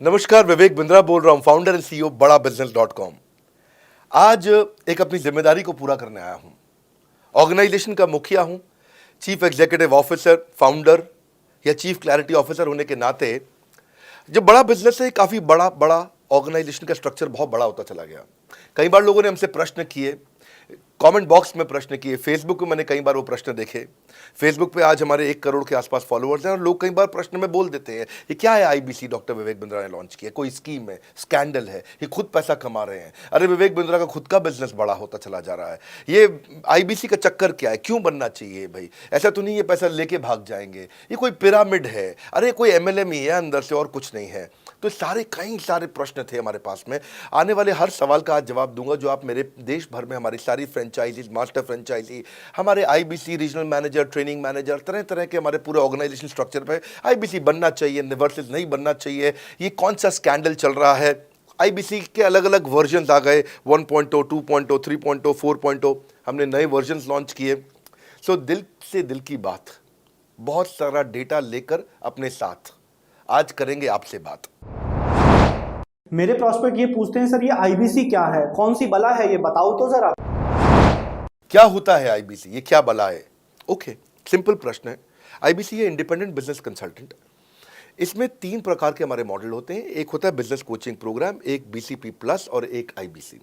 नमस्कार, विवेक बिंद्रा बोल रहा हूं, फाउंडर एंड सीईओ बड़ा बिजनेस .com। आज एक अपनी जिम्मेदारी को पूरा करने आया हूं। ऑर्गेनाइजेशन का मुखिया हूं, चीफ एग्जीक्यूटिव ऑफिसर, फाउंडर या चीफ क्लैरिटी ऑफिसर होने के नाते जब बड़ा बिजनेस है, काफी बड़ा बड़ा ऑर्गेनाइजेशन का स्ट्रक्चर बहुत बड़ा होता चला गया। कई बार लोगों ने हमसे प्रश्न किए, कमेंट बॉक्स में प्रश्न किए, फेसबुक पे मैंने कई बार वो प्रश्न देखे। फेसबुक पे आज हमारे 1 करोड़ के आसपास फॉलोअर्स हैं और लोग कई बार प्रश्न में बोल देते हैं, ये क्या है आईबीसी डॉक्टर विवेक बिंद्रा ने लॉन्च किया, कोई स्कीम है, स्कैंडल है, ये खुद पैसा कमा रहे हैं। अरे विवेक बिंद्रा का खुद का बिजनेस बड़ा होता चला जा रहा है, ये आईबीसी का चक्कर क्या है, क्यों बनना चाहिए भाई, ऐसा तो नहीं ये पैसा लेके भाग जाएंगे, ये कोई पिरामिड है, अरे कोई एमएलएम ही है अंदर से और कुछ नहीं है। तो कई सारे प्रश्न थे हमारे पास में। आने वाले हर सवाल का आज जवाब दूंगा जो आप मेरे देश भर में हमारी सारी फ्रेंचाइजीज, मास्टर फ्रेंचाइजी, हमारे IBC regional manager, training manager, तरह तरह के हमारे पूरे ऑर्गेनाइजेशन स्ट्रक्चर पे आईबीसी बनना चाहिए वर्सेस नहीं बनना चाहिए, ये कौन सा स्कैंडल चल रहा है। आईबीसी के अलग अलग वर्जन आ गए, 1.0, 2.0, 3.0, 4.0, हमने नए वर्जन लॉन्च किए। सो दिल से दिल की बात, बहुत सारा डेटा लेकर अपने साथ आज करेंगे आपसे बात। मेरे प्रॉस्पेक्ट ये पूछते हैं, सर ये आईबीसी क्या है, कौन सी बला है, ये बताओ तो जरा। क्या होता है आईबीसी, ये क्या बला है? ओके, सिंपल प्रश्न है। आईबीसी है इंडिपेंडेंट बिजनेस कंसल्टेंट। इसमें 3 प्रकार के हमारे मॉडल होते हैं। एक होता है बिजनेस कोचिंग प्रोग्राम, एक बीसीपी प्लस और एक आईबीसी।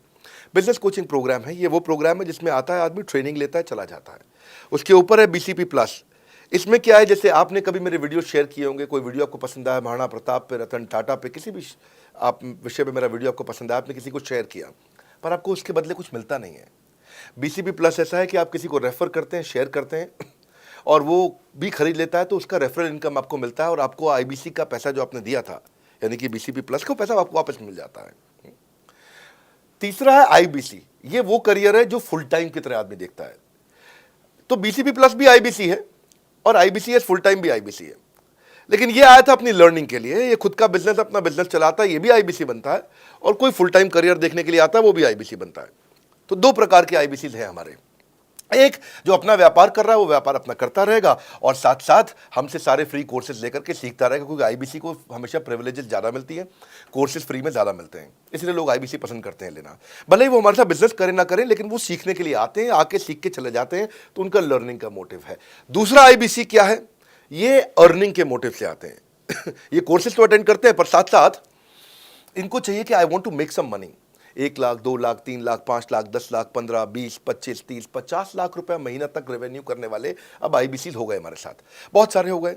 बिजनेस कोचिंग प्रोग्राम है, ये वो प्रोग्राम है जिसमें आता है आदमी, ट्रेनिंग लेता है, चला जाता है। उसके ऊपर है बीसीपी प्लस। इसमें क्या है, जैसे आपने कभी मेरे वीडियो शेयर किए होंगे, कोई वीडियो आपको पसंद आया, महाराणा प्रताप पे, रतन टाटा पे, किसी भी आप विषय पे मेरा वीडियो आपको पसंद आया, आपने किसी को शेयर किया, पर आपको उसके बदले कुछ मिलता नहीं है। बीसीपी प्लस ऐसा है कि आप किसी को रेफर करते हैं, शेयर करते हैं और वो भी खरीद लेता है, तो उसका रेफरल इनकम आपको मिलता है और आपको आईबीसी का पैसा जो आपने दिया था, यानी कि बीसीपी प्लस का पैसा आपको वापस मिल जाता है। तीसरा है आईबीसी। ये वो करियर है जो फुल टाइम की तरह आदमी देखता है। तो बीसीपी प्लस भी आईबीसी है और आईबीसी फुल टाइम भी आईबीसी है। लेकिन ये आया था अपनी लर्निंग के लिए, ये खुद का बिजनेस, अपना बिजनेस चलाता है, ये भी आईबीसी बनता है, और कोई फुल टाइम करियर देखने के लिए आता है, वो भी आईबीसी बनता है। तो 2 प्रकार के आईबीसी हैं हमारे। एक जो अपना व्यापार कर रहा है वो व्यापार अपना करता रहेगा और साथ साथ हमसे सारे फ्री कोर्सेज लेकर के सीखता रहेगा, क्योंकि आईबीसी को हमेशा प्रिविलेजेस ज़्यादा मिलती है, कोर्सेज फ्री में ज़्यादा मिलते हैं, इसलिए लोग आईबीसी पसंद करते हैं लेना। भले ही वो हमारे साथ बिजनेस करें ना करें, लेकिन वो सीखने के लिए आते हैं, आके सीख के चले जाते हैं, तो उनका लर्निंग का मोटिव है। दूसरा आईबीसी क्या है, ये अर्निंग के मोटिव से आते हैं। ये कोर्सेज तो अटेंड करते हैं, पर साथ साथ इनको चाहिए कि I want to make some money. 1 lakh, 2 lakh, 3 lakh, 5 lakh, 10 lakh, 15, 20, 25, 30, 50 lakh रुपए महीना तक रेवेन्यू करने वाले अब आईबीसी हो गए हमारे साथ, बहुत सारे हो गए।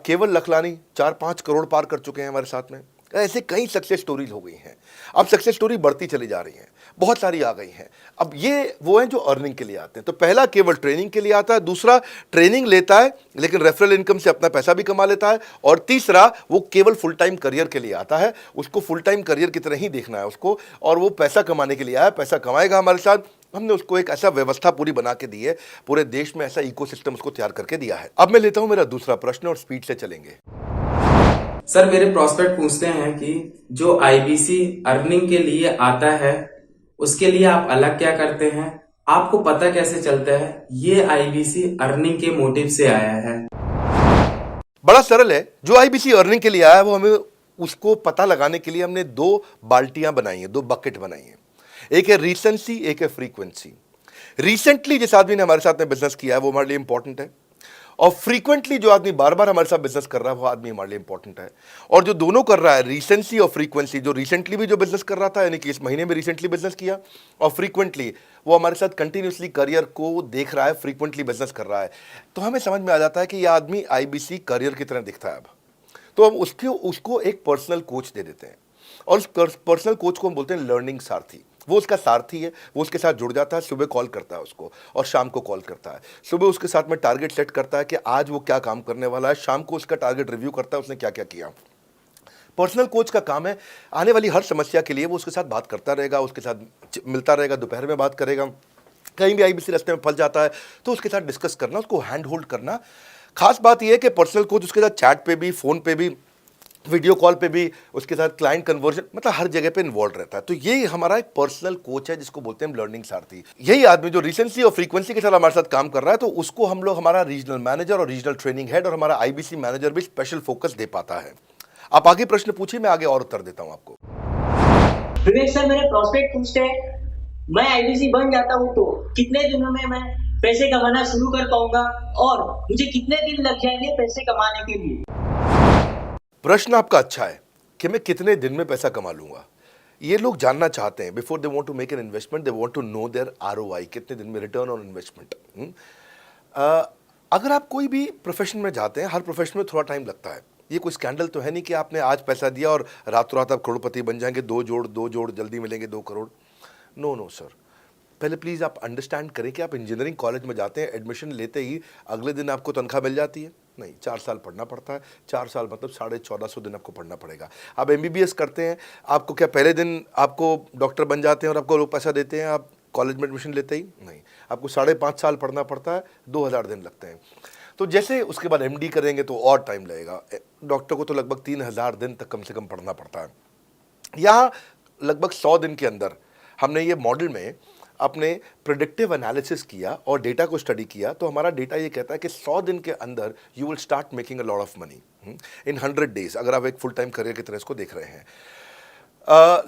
केवल लखलानी 4-5 करोड़ पार कर चुके हैं हमारे साथ में। ऐसे कई सक्सेस स्टोरीज हो गई हैं। अब सक्सेस स्टोरी बढ़ती चली जा रही हैं, बहुत सारी आ गई हैं। अब ये वो हैं जो अर्निंग के लिए आते हैं। तो पहला केवल ट्रेनिंग के लिए आता है, दूसरा ट्रेनिंग लेता है लेकिन रेफरल इनकम से अपना पैसा भी कमा लेता है, और तीसरा वो केवल फुल टाइम करियर के लिए आता है, उसको फुल टाइम करियर की तरह ही देखना है उसको, और वो पैसा कमाने के लिए आया, पैसा कमाएगा हमारे साथ। हमने उसको एक ऐसा व्यवस्था पूरी बना के दी है, पूरे देश में ऐसा इकोसिस्टम उसको तैयार करके दिया है। अब मैं लेता हूं मेरा दूसरा प्रश्न और स्पीड से चलेंगे। सर मेरे प्रॉस्पेक्ट पूछते हैं कि जो आईबीसी अर्निंग के लिए आता है उसके लिए आप अलग क्या करते हैं, आपको पता कैसे चलता है ये आईबीसी अर्निंग के मोटिव से आया है? बड़ा सरल है। जो आईबीसी अर्निंग के लिए आया है वो हमें उसको पता लगाने के लिए हमने 2 बाल्टियां बनाई हैं, 2 बकेट बनाई हैं। एक है रीसेंसी, एक है फ्रीक्वेंसी। रिसेंटली जिस आदमी ने हमारे साथ में बिजनेस किया है वो हमारे लिए इंपॉर्टेंट है, और फ्रीक्वेंटली जो आदमी बार बार हमारे साथ बिजनेस कर रहा है वो आदमी हमारे लिए इंपॉर्टेंट है। और जो दोनों कर रहा है, रिसेंसी और फ्रीक्वेंसी, जो रिसेंटली भी जो बिजनेस कर रहा था, यानी कि इस महीने में रिसेंटली बिजनेस किया, और फ्रीक्वेंटली वो हमारे साथ कंटिन्यूसली करियर को देख रहा है, फ्रीक्वेंटली बिजनेस कर रहा है, तो हमें समझ में आ जाता है कि यह आदमी आईबीसी करियर की तरह दिखता है। अब तो हम उसको एक पर्सनल कोच दे देते हैं, और उस पर्सनल कोच को हम बोलते हैं लर्निंग सारथी। वो उसका सारथी है, वो उसके साथ जुड़ जाता है, सुबह कॉल करता है उसको और शाम को कॉल करता है। सुबह उसके साथ में टारगेट सेट करता है कि आज वो क्या काम करने वाला है, शाम को उसका टारगेट रिव्यू करता है उसने क्या क्या किया। पर्सनल कोच का काम है आने वाली हर समस्या के लिए वो उसके साथ बात करता रहेगा, उसके साथ मिलता रहेगा, दोपहर में बात करेगा, कहीं भी आईबीसी रास्ते में फंस जाता है तो उसके साथ डिस्कस करना, उसको हैंड होल्ड करना। खास बात यह है कि पर्सनल कोच उसके साथ चैट पे भी, फोन पे भी, वीडियो कॉल पे भी, उसके साथ क्लाइंट कन्वर्जन, मतलब हर जगह पे इन्वॉल्व रहता है। तो ये हमारा एक पर्सनल कोच है जिसको बोलते हैं हम लर्निंग सारथी। यही आदमी जो रिसेंसी और फ्रीक्वेंसी के साथ हमारे साथ काम कर रहा है, तो उसको हम लोग हमारा रीजनल मैनेजर और रीजनल ट्रेनिंग हेड और हमारा आईबीसी मैनेजर भी स्पेशल फोकस दे पाता है। आप आगे प्रश्न पूछिए, मैं आगे और उत्तर देता हूं आपको। विवेक सर, मेरे प्रोस्पेक्ट पूछते हैं, मैं आईबीसी बन जाता हूँ तो कितने दिनों में मैं पैसे कमाना शुरू कर पाऊंगा और मुझे कितने दिन लग जाएंगे पैसे कमाने के लिए? प्रश्न आपका अच्छा है कि मैं कितने दिन में पैसा कमा लूंगा। ये लोग जानना चाहते हैं, before they want to make an investment, they want to know their ROI, कितने दिन में रिटर्न ऑन इन्वेस्टमेंट। अगर आप कोई भी प्रोफेशन में जाते हैं, हर प्रोफेशन में थोड़ा टाइम लगता है। ये कोई स्कैंडल तो है नहीं कि आपने आज पैसा दिया और रातों रात आप करोड़पति बन जाएंगे, दो जोड़ जल्दी मिलेंगे 2 करोड़। नो नो सर, पहले प्लीज़ आप अंडरस्टैंड करें कि आप इंजीनियरिंग कॉलेज में जाते हैं, एडमिशन लेते ही अगले दिन आपको तनख्वाह मिल जाती है? नहीं, 4 साल पढ़ना पड़ता है। 4 साल मतलब 1450 दिन आपको पढ़ना पड़ेगा। आप एमबीबीएस करते हैं, आपको क्या पहले दिन आपको डॉक्टर बन जाते हैं और आपको लोग पैसा देते हैं आप कॉलेज में एडमिशन लेते ही? नहीं, आपको 5.5 साल पढ़ना पड़ता है, 2000 दिन लगते हैं। तो जैसे उसके बाद एमडी करेंगे तो और टाइम लगेगा। डॉक्टर को तो लगभग 3000 दिन तक कम से कम पढ़ना पड़ता है। यहाँ लगभग 100 दिन के अंदर हमने ये मॉडल में अपने प्रिडिक्टिव एनालिसिस किया और डेटा को स्टडी किया, तो हमारा डेटा ये कहता है कि 100 दिन के अंदर you will start making a lot of money in 100 days, अगर आप एक फुल टाइम करियर की तरह इसको देख रहे हैं।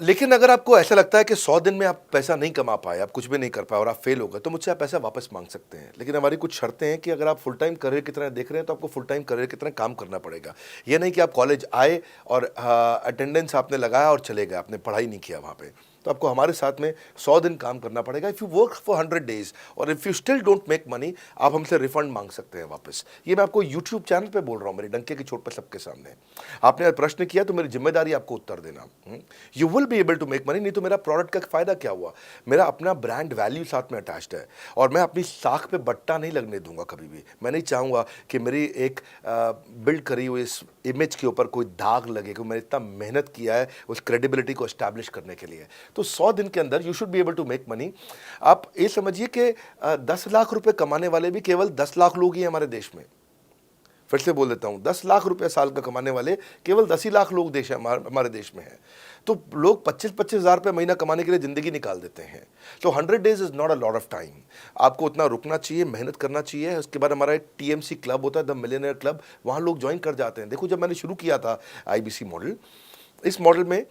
लेकिन अगर आपको ऐसा लगता है कि 100 दिन में आप पैसा नहीं कमा पाए, आप कुछ भी नहीं कर पाए और आप फेल हो गए, तो मुझसे आप पैसा वापस मांग सकते हैं। लेकिन हमारी कुछ शर्तें हैं कि अगर आप फुल टाइम करियर की तरह देख रहे हैं तो आपको फुल टाइम करियर की तरह काम करना पड़ेगा। ये नहीं कि आप कॉलेज आए और अटेंडेंस आपने लगाया और चले गए, आपने पढ़ाई नहीं किया वहाँ पे। तो आपको हमारे साथ में 100 दिन काम करना पड़ेगा। If you work for 100 days और if you still don't make money, आप हमसे रिफंड मांग सकते हैं वापस। ये मैं आपको यूट्यूब चैनल पे बोल रहा हूँ, मेरे डंके की चोट पे सबके सामने। आपने प्रश्न किया तो मेरी जिम्मेदारी आपको उत्तर देना। You will be able to make money, नहीं तो मेरा प्रोडक्ट का फ़ायदा क्या हुआ? मेरा अपना ब्रांड वैल्यू साथ में अटैच्ड है और मैं अपनी साख पे बट्टा नहीं लगने दूंगा कभी भी। मैं नहीं चाहूँगा कि मेरी एक बिल्ड करी हुई इस इमेज के ऊपर कोई दाग लगे, क्योंकि मैंने इतना मेहनत किया है उस क्रेडिबिलिटी को एस्टैब्लिश करने के लिए। तो 100 दिन के अंदर you should be able to make money. आप ये समझिए कि 10 लाख रुपए कमाने वाले भी केवल 10 लाख लोग ही हैं हमारे देश में। फिर से बोल देता हूँ, 10 लाख रुपए साल का कमाने वाले केवल 10 ही लाख लोग हमारे देश में हैं। तो लोग 25-25 हज़ार रुपये महीना कमाने के लिए ज़िंदगी निकाल देते हैं। तो 100 days is not a lot of time. आपको उतना रुकना चाहिए, मेहनत करना चाहिए। उसके बाद हमारा एक टीएमसी क्लब होता है, द मिलियनेयर क्लब, वहाँ लोग ज्वाइन कर जाते हैं। देखो, जब मैंने शुरू किया था आईबीसी मॉडल, इस मॉडल में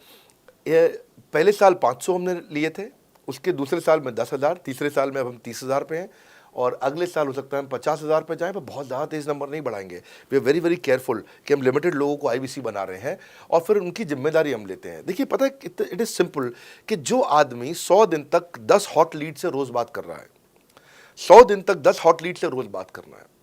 पहले साल 500 हमने लिए थे, उसके दूसरे साल में 10,000, तीसरे साल में अब हम 30,000 पे हैं और अगले साल हो सकता है हम 50,000 पे जाएं, पर बहुत ज़्यादा तेज़ नंबर नहीं बढ़ाएंगे। We are very very careful कि हम लिमिटेड लोगों को आईबीसी बना रहे हैं और फिर उनकी जिम्मेदारी हम लेते हैं। देखिए, पता है इट इज़ सिंपल कि जो आदमी 100 दिन तक 10 हॉट लीड से रोज़ बात कर रहा है, 100 दिन तक 10 हॉट लीड से रोज़ बात करना है।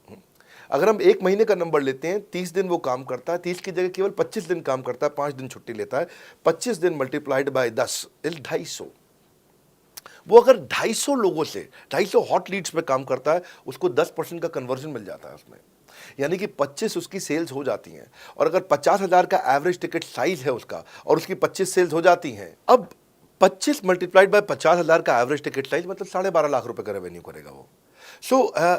अगर हम 1 महीने का नंबर लेते हैं, 30 दिन वो काम करता है, 30 की जगह केवल 25 दिन काम करता है, 5 दिन छुट्टी लेता है, 25 दिन मल्टीप्लाइड बाय 10 इज 250। वो अगर 250 लोगों से 250 हॉट लीड्स पे काम करता है, उसको 10% का कन्वर्जन मिल जाता है उसमें, यानी कि 25 उसकी सेल्स हो जाती हैं। और अगर 50,000 का एवरेज टिकट साइज है उसका और उसकी 25 सेल्स हो जाती हैं, अब 25 मल्टीप्लाइड बाय 50,000 का एवरेज टिकट साइज मतलब 12.5 लाख रुपए का रेवेन्यू करेगा वो।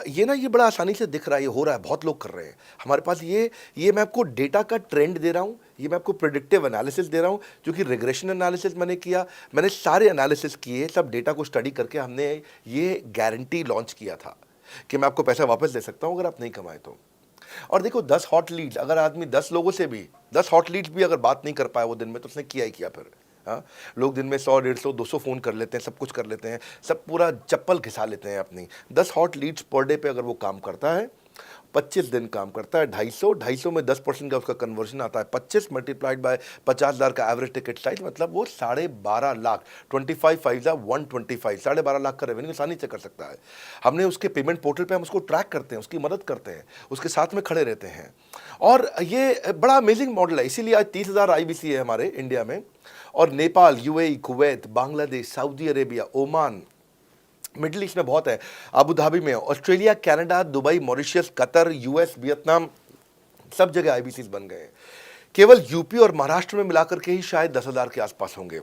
ये बड़ा आसानी से दिख रहा है, ये हो रहा है, बहुत लोग कर रहे हैं हमारे पास। ये मैं आपको डेटा का ट्रेंड दे रहा हूँ, ये मैं आपको प्रेडिक्टिव एनालिसिस दे रहा हूँ, जो कि रिग्रेशन एनालिसिस मैंने किया, मैंने सारे एनालिसिस किए, सब डेटा को स्टडी करके हमने ये गारंटी लॉन्च किया था कि मैं आपको पैसा वापस दे सकता हूँ अगर आप नहीं कमाए तो। और देखो, 10 हॉट लीड्स, अगर आदमी 10 लोगों से भी 10 हॉट लीड्स भी अगर बात नहीं कर पाया वो दिन में, तो उसने किया ही किया फिर। हाँ, लोग दिन में 100, 150, 200 फ़ोन कर लेते हैं, सब कुछ कर लेते हैं, सब पूरा चप्पल घिसा लेते हैं अपनी। 10 हॉट लीड्स पर डे पे अगर वो काम करता है, 25 दिन काम करता है, 250 में 10% का उसका कन्वर्जन आता है, 25 मल्टीप्लाइड बाय 50,000 का एवरेज टिकट साइज, मतलब वो 12.5 लाख, 25 5 125, 12.5 लाख का रेवेन्यू आसानी से कर सकता है। हमने उसके पेमेंट पोर्टल पे हम उसको ट्रैक करते हैं, उसकी मदद करते हैं, उसके साथ में खड़े रहते हैं। और ये बड़ा अमेजिंग मॉडल है, इसीलिए आज 30,000 आईबीसी है हमारे इंडिया में। और Nepal, UAE, Kuwait, Bangladesh, Saudi Arabia, Oman, middle east में बहुत है, अबू धाबी में, Australia, Canada, Dubai, Mauritius, Qatar, US, Vietnam, सब जगह आईबीसीज बन गए हैं। केवल यूपी और महाराष्ट्र में मिलाकर के ही शायद 10,000 के आसपास होंगे।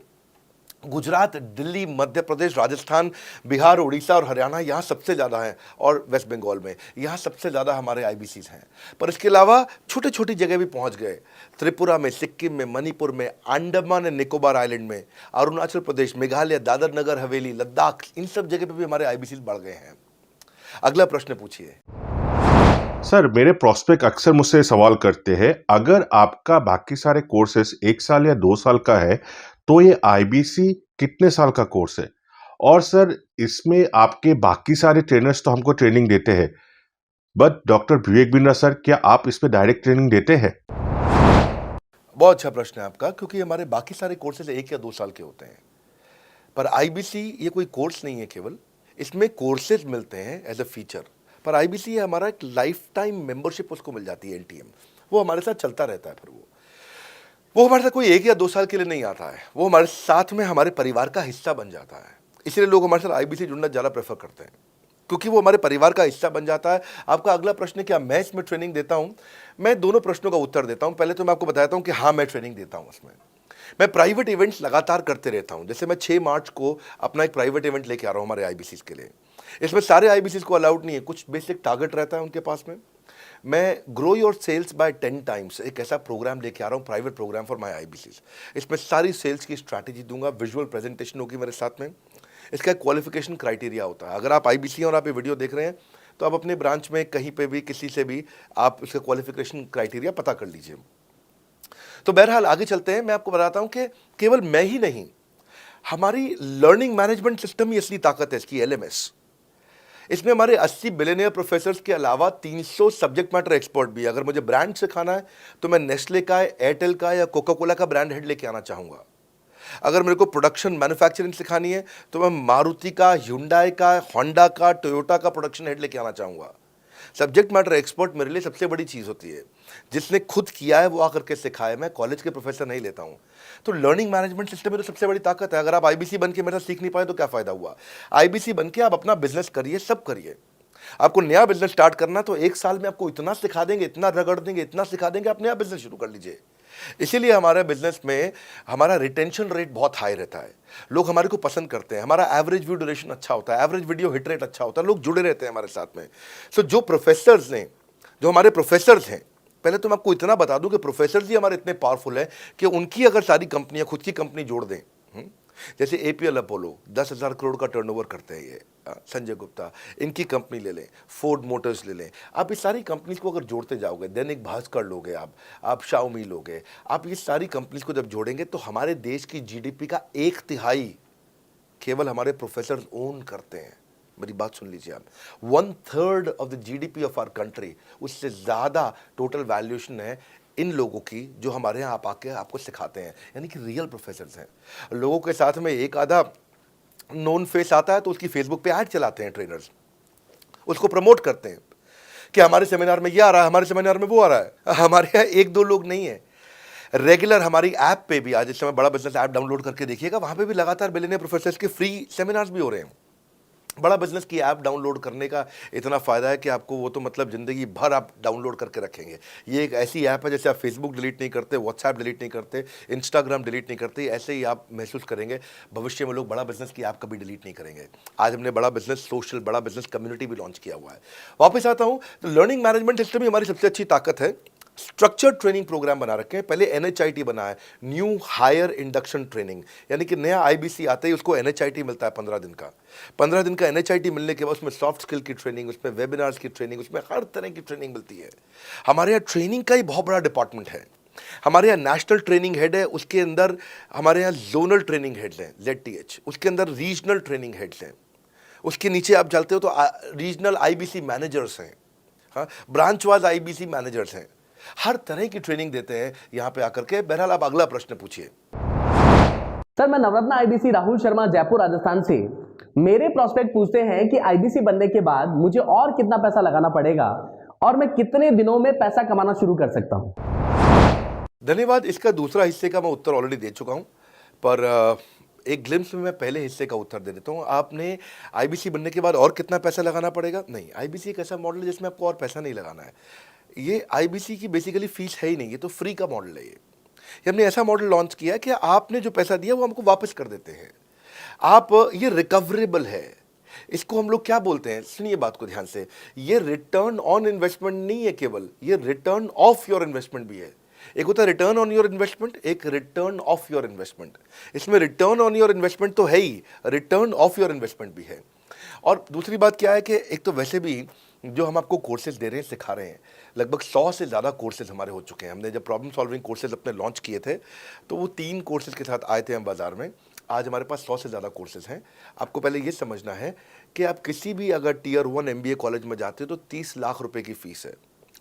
गुजरात, दिल्ली, मध्य प्रदेश, राजस्थान, बिहार, उड़ीसा और हरियाणा, यहाँ सबसे ज़्यादा हैं, और वेस्ट बंगाल में यहाँ सबसे ज़्यादा हमारे आईबीसीज हैं। पर इसके अलावा छोटी छोटी जगह भी पहुँच गए, त्रिपुरा में, सिक्किम में, मणिपुर में, अंडमान एंड निकोबार आइलैंड में, अरुणाचल प्रदेश, मेघालय, दादर नगर हवेली, लद्दाख, इन सब जगह पे भी हमारे आईबीसीज बढ़ गए हैं। अगला प्रश्न पूछिए। सर मेरे प्रोस्पेक्ट अक्सर मुझसे सवाल करते हैं, अगर आपका बाकी सारे कोर्सेस 1 साल या 2 साल का है, तो ये आईबीसी कितने साल का कोर्स है? और सर इसमें आपके बाकी सारे ट्रेनर्स तो हमको ट्रेनिंग देते हैं, but doctor Vivek Bindra sir, क्या आप इसमें डायरेक्ट ट्रेनिंग देते हैं? बहुत अच्छा प्रश्न है आपका, क्योंकि हमारे बाकी सारे कोर्सेज 1 या 2 साल के होते हैं, पर आईबीसी ये कोई कोर्स नहीं है केवल, इसमें कोर्सेज मिलते हैं एज अ फीचर। पर आईबीसी हमारा एक लाइफ टाइम मेंबरशिप उसको मिल जाती है, एनटीएम, वो हमारे साथ चलता रहता है। फिर वो हमारे साथ कोई 1 या 2 साल के लिए नहीं आता है, वो हमारे साथ में हमारे परिवार का हिस्सा बन जाता है। इसलिए लोग हमारे साथ आईबीसी जुड़ना ज़्यादा प्रेफर करते हैं, क्योंकि वो हमारे परिवार का हिस्सा बन जाता है। आपका अगला प्रश्न है, क्या मैं इसमें ट्रेनिंग देता हूँ? मैं दोनों प्रश्नों का उत्तर देता हूँ। पहले तो मैं आपको बताता हूँ कि हाँ, मैं ट्रेनिंग देता हूँ उसमें। मैं प्राइवेट इवेंट्स लगातार करते रहता हूँ। जैसे मैं 6 मार्च को अपना एक प्राइवेट इवेंट लेके आ रहा हूँ हमारे आईबीसीज के लिए। इसमें सारे आईबीसीज को अलाउड नहीं है, कुछ बेसिक टारगेट रहता है उनके पास में। मैं grow your sales by 10 times एक ऐसा प्रोग्राम लेके आ रहा हूँ, private programme for my IBCs. इसमें सारी सेल्स की स्ट्रैटेजी दूंगा, विजुअल प्रेजेंटेशन होगी मेरे साथ में। इसका क्वालिफिकेशन क्राइटेरिया होता है। अगर आप आईबीसी और आप ये वीडियो देख रहे हैं, तो आप अपने ब्रांच में कहीं पे भी किसी से भी आप उसका क्वालिफिकेशन क्राइटेरिया पता कर लीजिए। तो बहरहाल आगे चलते हैं। मैं आपको बताता हूं कि केवल मैं ही नहीं, हमारी लर्निंग मैनेजमेंट सिस्टम ही असली ताकत है इसकी, एलएमएस। इसमें हमारे 80 बिलियनियर प्रोफेसर्स के अलावा 300 सब्जेक्ट मैटर एक्सपर्ट भी है। अगर मुझे ब्रांड सिखाना है तो मैं नेस्ले का, एयरटेल का या कोका कोला का ब्रांड हेड लेके आना चाहूँगा। अगर मेरे को प्रोडक्शन मैन्युफैक्चरिंग सिखानी है तो मैं मारुति का, ह्युंडई का, होंडा का, टोयोटा का प्रोडक्शन हेड लेके आना चाहूँगा। सब्जेक्ट मैटर एक्सपर्ट मेरे लिए सबसे बड़ी चीज़ होती है। जिसने खुद किया है वो आकर के सिखाए। मैं कॉलेज के प्रोफेसर नहीं लेता हूँ। तो लर्निंग मैनेजमेंट सिस्टम में तो सबसे बड़ी ताकत है। अगर आप आईबीसी बन के मेरे साथ सीख नहीं पाए तो क्या फ़ायदा हुआ? आईबीसी बन के आप अपना बिजनेस करिए, सब करिए। आपको नया बिजनेस स्टार्ट करना तो 1 साल में आपको इतना सिखा देंगे, इतना रगड़ देंगे, इतना सिखा देंगे, आप नया बिजनेस शुरू कर लीजिए। इसीलिए हमारे बिजनेस में हमारा रिटेंशन रेट बहुत हाई रहता है। लोग हमारे को पसंद करते हैं। हमारा एवरेज व्यू ड्यूरेशन अच्छा होता है, एवरेज वीडियो हिट रेट अच्छा होता है, लोग जुड़े रहते हैं हमारे साथ में। सो जो प्रोफेसर्स ने, जो हमारे प्रोफेसर्स हैं, पहले तो मैं आपको इतना बता दूं कि प्रोफेसर्स ही हमारे इतने पावरफुल हैं कि उनकी अगर सारी कंपनियां खुद की कंपनी जोड़ दें, जैसे एपीएल अपोलो 10,000 करोड़ का टर्नओवर करते हैं ये, संजय गुप्ता, इनकी कंपनी ले लें, फोर्ड मोटर्स ले लें। आप इस सारी कंपनीज को अगर जोड़ते जाओगे, दैनिक भास्कर लोगे, आप शाओमी लोगे, आप ये सारी कंपनीज को जब जोड़ेंगे तो हमारे देश की जीडीपी का 1/3 केवल हमारे प्रोफेसर ओन करते हैं। मेरी बात सुन लीजिए आप, 1/3 of the GDP of our country, उससे ज़्यादा टोटल वैल्यूएशन है इन लोगों की जो हमारे यहाँ आप आके आपको सिखाते हैं, यानी कि रियल प्रोफेसर्स हैं। लोगों के साथ में एक आधा नोन फेस आता है तो उसकी फेसबुक पे ऐड चलाते हैं ट्रेनर्स, उसको प्रमोट करते हैं कि हमारे सेमिनार में ये आ रहा है, हमारे सेमिनार में वो आ रहा है। हमारे यहाँ 1-2 लोग नहीं है, रेगुलर हमारी ऐप पे भी, आज इस समय बड़ा बिजनेस ऐप डाउनलोड करके देखिएगा, वहाँ पे भी लगातार बिलियनियर प्रोफेसर्स के फ्री सेमिनार्स भी हो रहे हैं। बड़ा बिजनेस की ऐप डाउनलोड करने का इतना फ़ायदा है कि आपको वो तो मतलब ज़िंदगी भर आप डाउनलोड करके रखेंगे। ये एक ऐसी ऐप है जैसे आप फेसबुक डिलीट नहीं करते, व्हाट्सएप डिलीट नहीं करते, इंस्टाग्राम डिलीट नहीं करते, ऐसे ही आप महसूस करेंगे भविष्य में लोग बड़ा बिजनेस की ऐप कभी डिलीट नहीं करेंगे। आज हमने बड़ा बिजनेस सोशल, बड़ा बिजनेस कम्युनिटी भी लॉन्च किया हुआ है। वापस आता हूँ तो लर्निंग मैनेजमेंट सिस्टम ही हमारी सबसे अच्छी ताकत है। स्ट्रक्चर्ड ट्रेनिंग प्रोग्राम बना रखे हैं। पहले एनएचआईटी बना है, न्यू हायर इंडक्शन ट्रेनिंग, यानी कि नया आईबीसी आता ही उसको एनएचआईटी मिलता है 15 दिन का। 15 दिन का एनएचआईटी मिलने के बाद उसमें सॉफ्ट स्किल की ट्रेनिंग, उसमें वेबिनार्स की ट्रेनिंग, उसमें हर तरह की ट्रेनिंग मिलती है। हमारे यहाँ ट्रेनिंग का ही बहुत बड़ा डिपार्टमेंट है। हमारे यहाँ नेशनल ट्रेनिंग हेड है, उसके अंदर हमारे यहाँ जोनल ट्रेनिंग हेड्स हैं, ZTH, उसके अंदर रीजनल ट्रेनिंग हेड्स हैं, उसके नीचे आप चलते हो तो रीजनल आईबीसी मैनेजर्स हैं, हाँ, ब्रांच वाइज आईबीसी मैनेजर्स हैं। हर तरह की ट्रेनिंग देते हैं यहाँ पे आकर के। बहरहाल आप अगला प्रश्न पूछिए। सर मैं नवरत्न आईबीसी राहुल शर्मा, जयपुर राजस्थान से। मेरे प्रोस्पेक्ट पूछते हैं कि आईबीसी बनने के बाद मुझे और कितना पैसा लगाना पड़ेगा और मैं कितने दिनों में पैसा कमाना शुरू कर सकता हूं? धन्यवाद। इसका दूसरा हिस्से का मैं उत्तर ऑलरेडी दे चुका हूं, पर एक ग्लिम्स में मैं पहले हिस्से का उत्तर दे देता हूं। आपने आईबीसी बनने के बाद और कितना पैसा लगाना पड़ेगा? नहीं, आईबीसी एक ऐसा मॉडल है जिसमें आपको और पैसा नहीं लगाना है। ये आईबीसी की बेसिकली फीस है ही नहीं, ये तो फ्री का मॉडल है। ये हमने ऐसा मॉडल लॉन्च किया कि आपने जो पैसा दिया वो हमको वापस कर देते हैं। आप, ये रिकवरेबल है। इसको हम लोग क्या बोलते हैं, सुनिए बात को ध्यान से, ये रिटर्न ऑन इन्वेस्टमेंट नहीं है केवल, ये रिटर्न ऑफ योर इन्वेस्टमेंट भी है। एक होता है रिटर्न ऑन योर इन्वेस्टमेंट, एक रिटर्न ऑफ योर इन्वेस्टमेंट। इसमें रिटर्न ऑन योर इन्वेस्टमेंट तो है ही, रिटर्न ऑफ योर इन्वेस्टमेंट भी है। और दूसरी बात क्या है कि एक तो वैसे भी जो हम आपको कोर्सेज दे रहे हैं, सिखा रहे हैं, लगभग 100 से ज़्यादा कोर्सेज हमारे हो चुके हैं। हमने जब प्रॉब्लम सॉल्विंग कोर्सेज अपने लॉन्च किए थे तो वो 3 कोर्सेज के साथ आए थे हम बाज़ार में। आज हमारे पास 100 से ज़्यादा कोर्सेज हैं। आपको पहले ये समझना है कि आप किसी भी अगर टियर 1 MBA कॉलेज में जाते हो तो 30 लाख रुपए की फ़ीस है,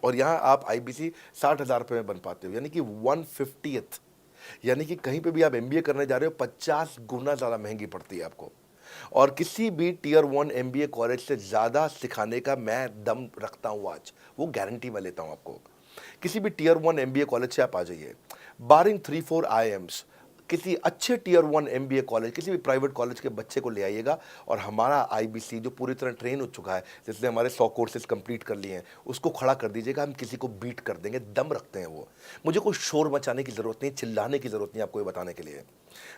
और यहाँ आप IBC 60,000 रुपये में बन पाते हो, यानी कि 1/50th। यानी कि कहीं पे भी आप MBA करने जा रहे हो 50 गुना ज़्यादा महंगी पड़ती है आपको। और किसी भी टियर 1 MBA कॉलेज से ज़्यादा सिखाने का मैं दम रखता हूँ आज, वो गारंटी मैं लेता हूँ आपको। किसी भी टियर 1 MBA कॉलेज से आप आ जाइए, बारिंग 3-4 IIMs, किसी अच्छे टियर 1 MBA कॉलेज, किसी भी प्राइवेट कॉलेज के बच्चे को ले आइएगा, और हमारा IBC जो पूरी तरह ट्रेन हो चुका है, जिसने हमारे 100 कोर्सेज कंप्लीट कर लिए हैं, उसको खड़ा कर दीजिएगा, हम किसी को बीट कर देंगे। दम रखते हैं वो। मुझे कोई शोर मचाने की ज़रूरत नहीं, चिल्लाने की ज़रूरत नहीं आपको ये बताने के लिए।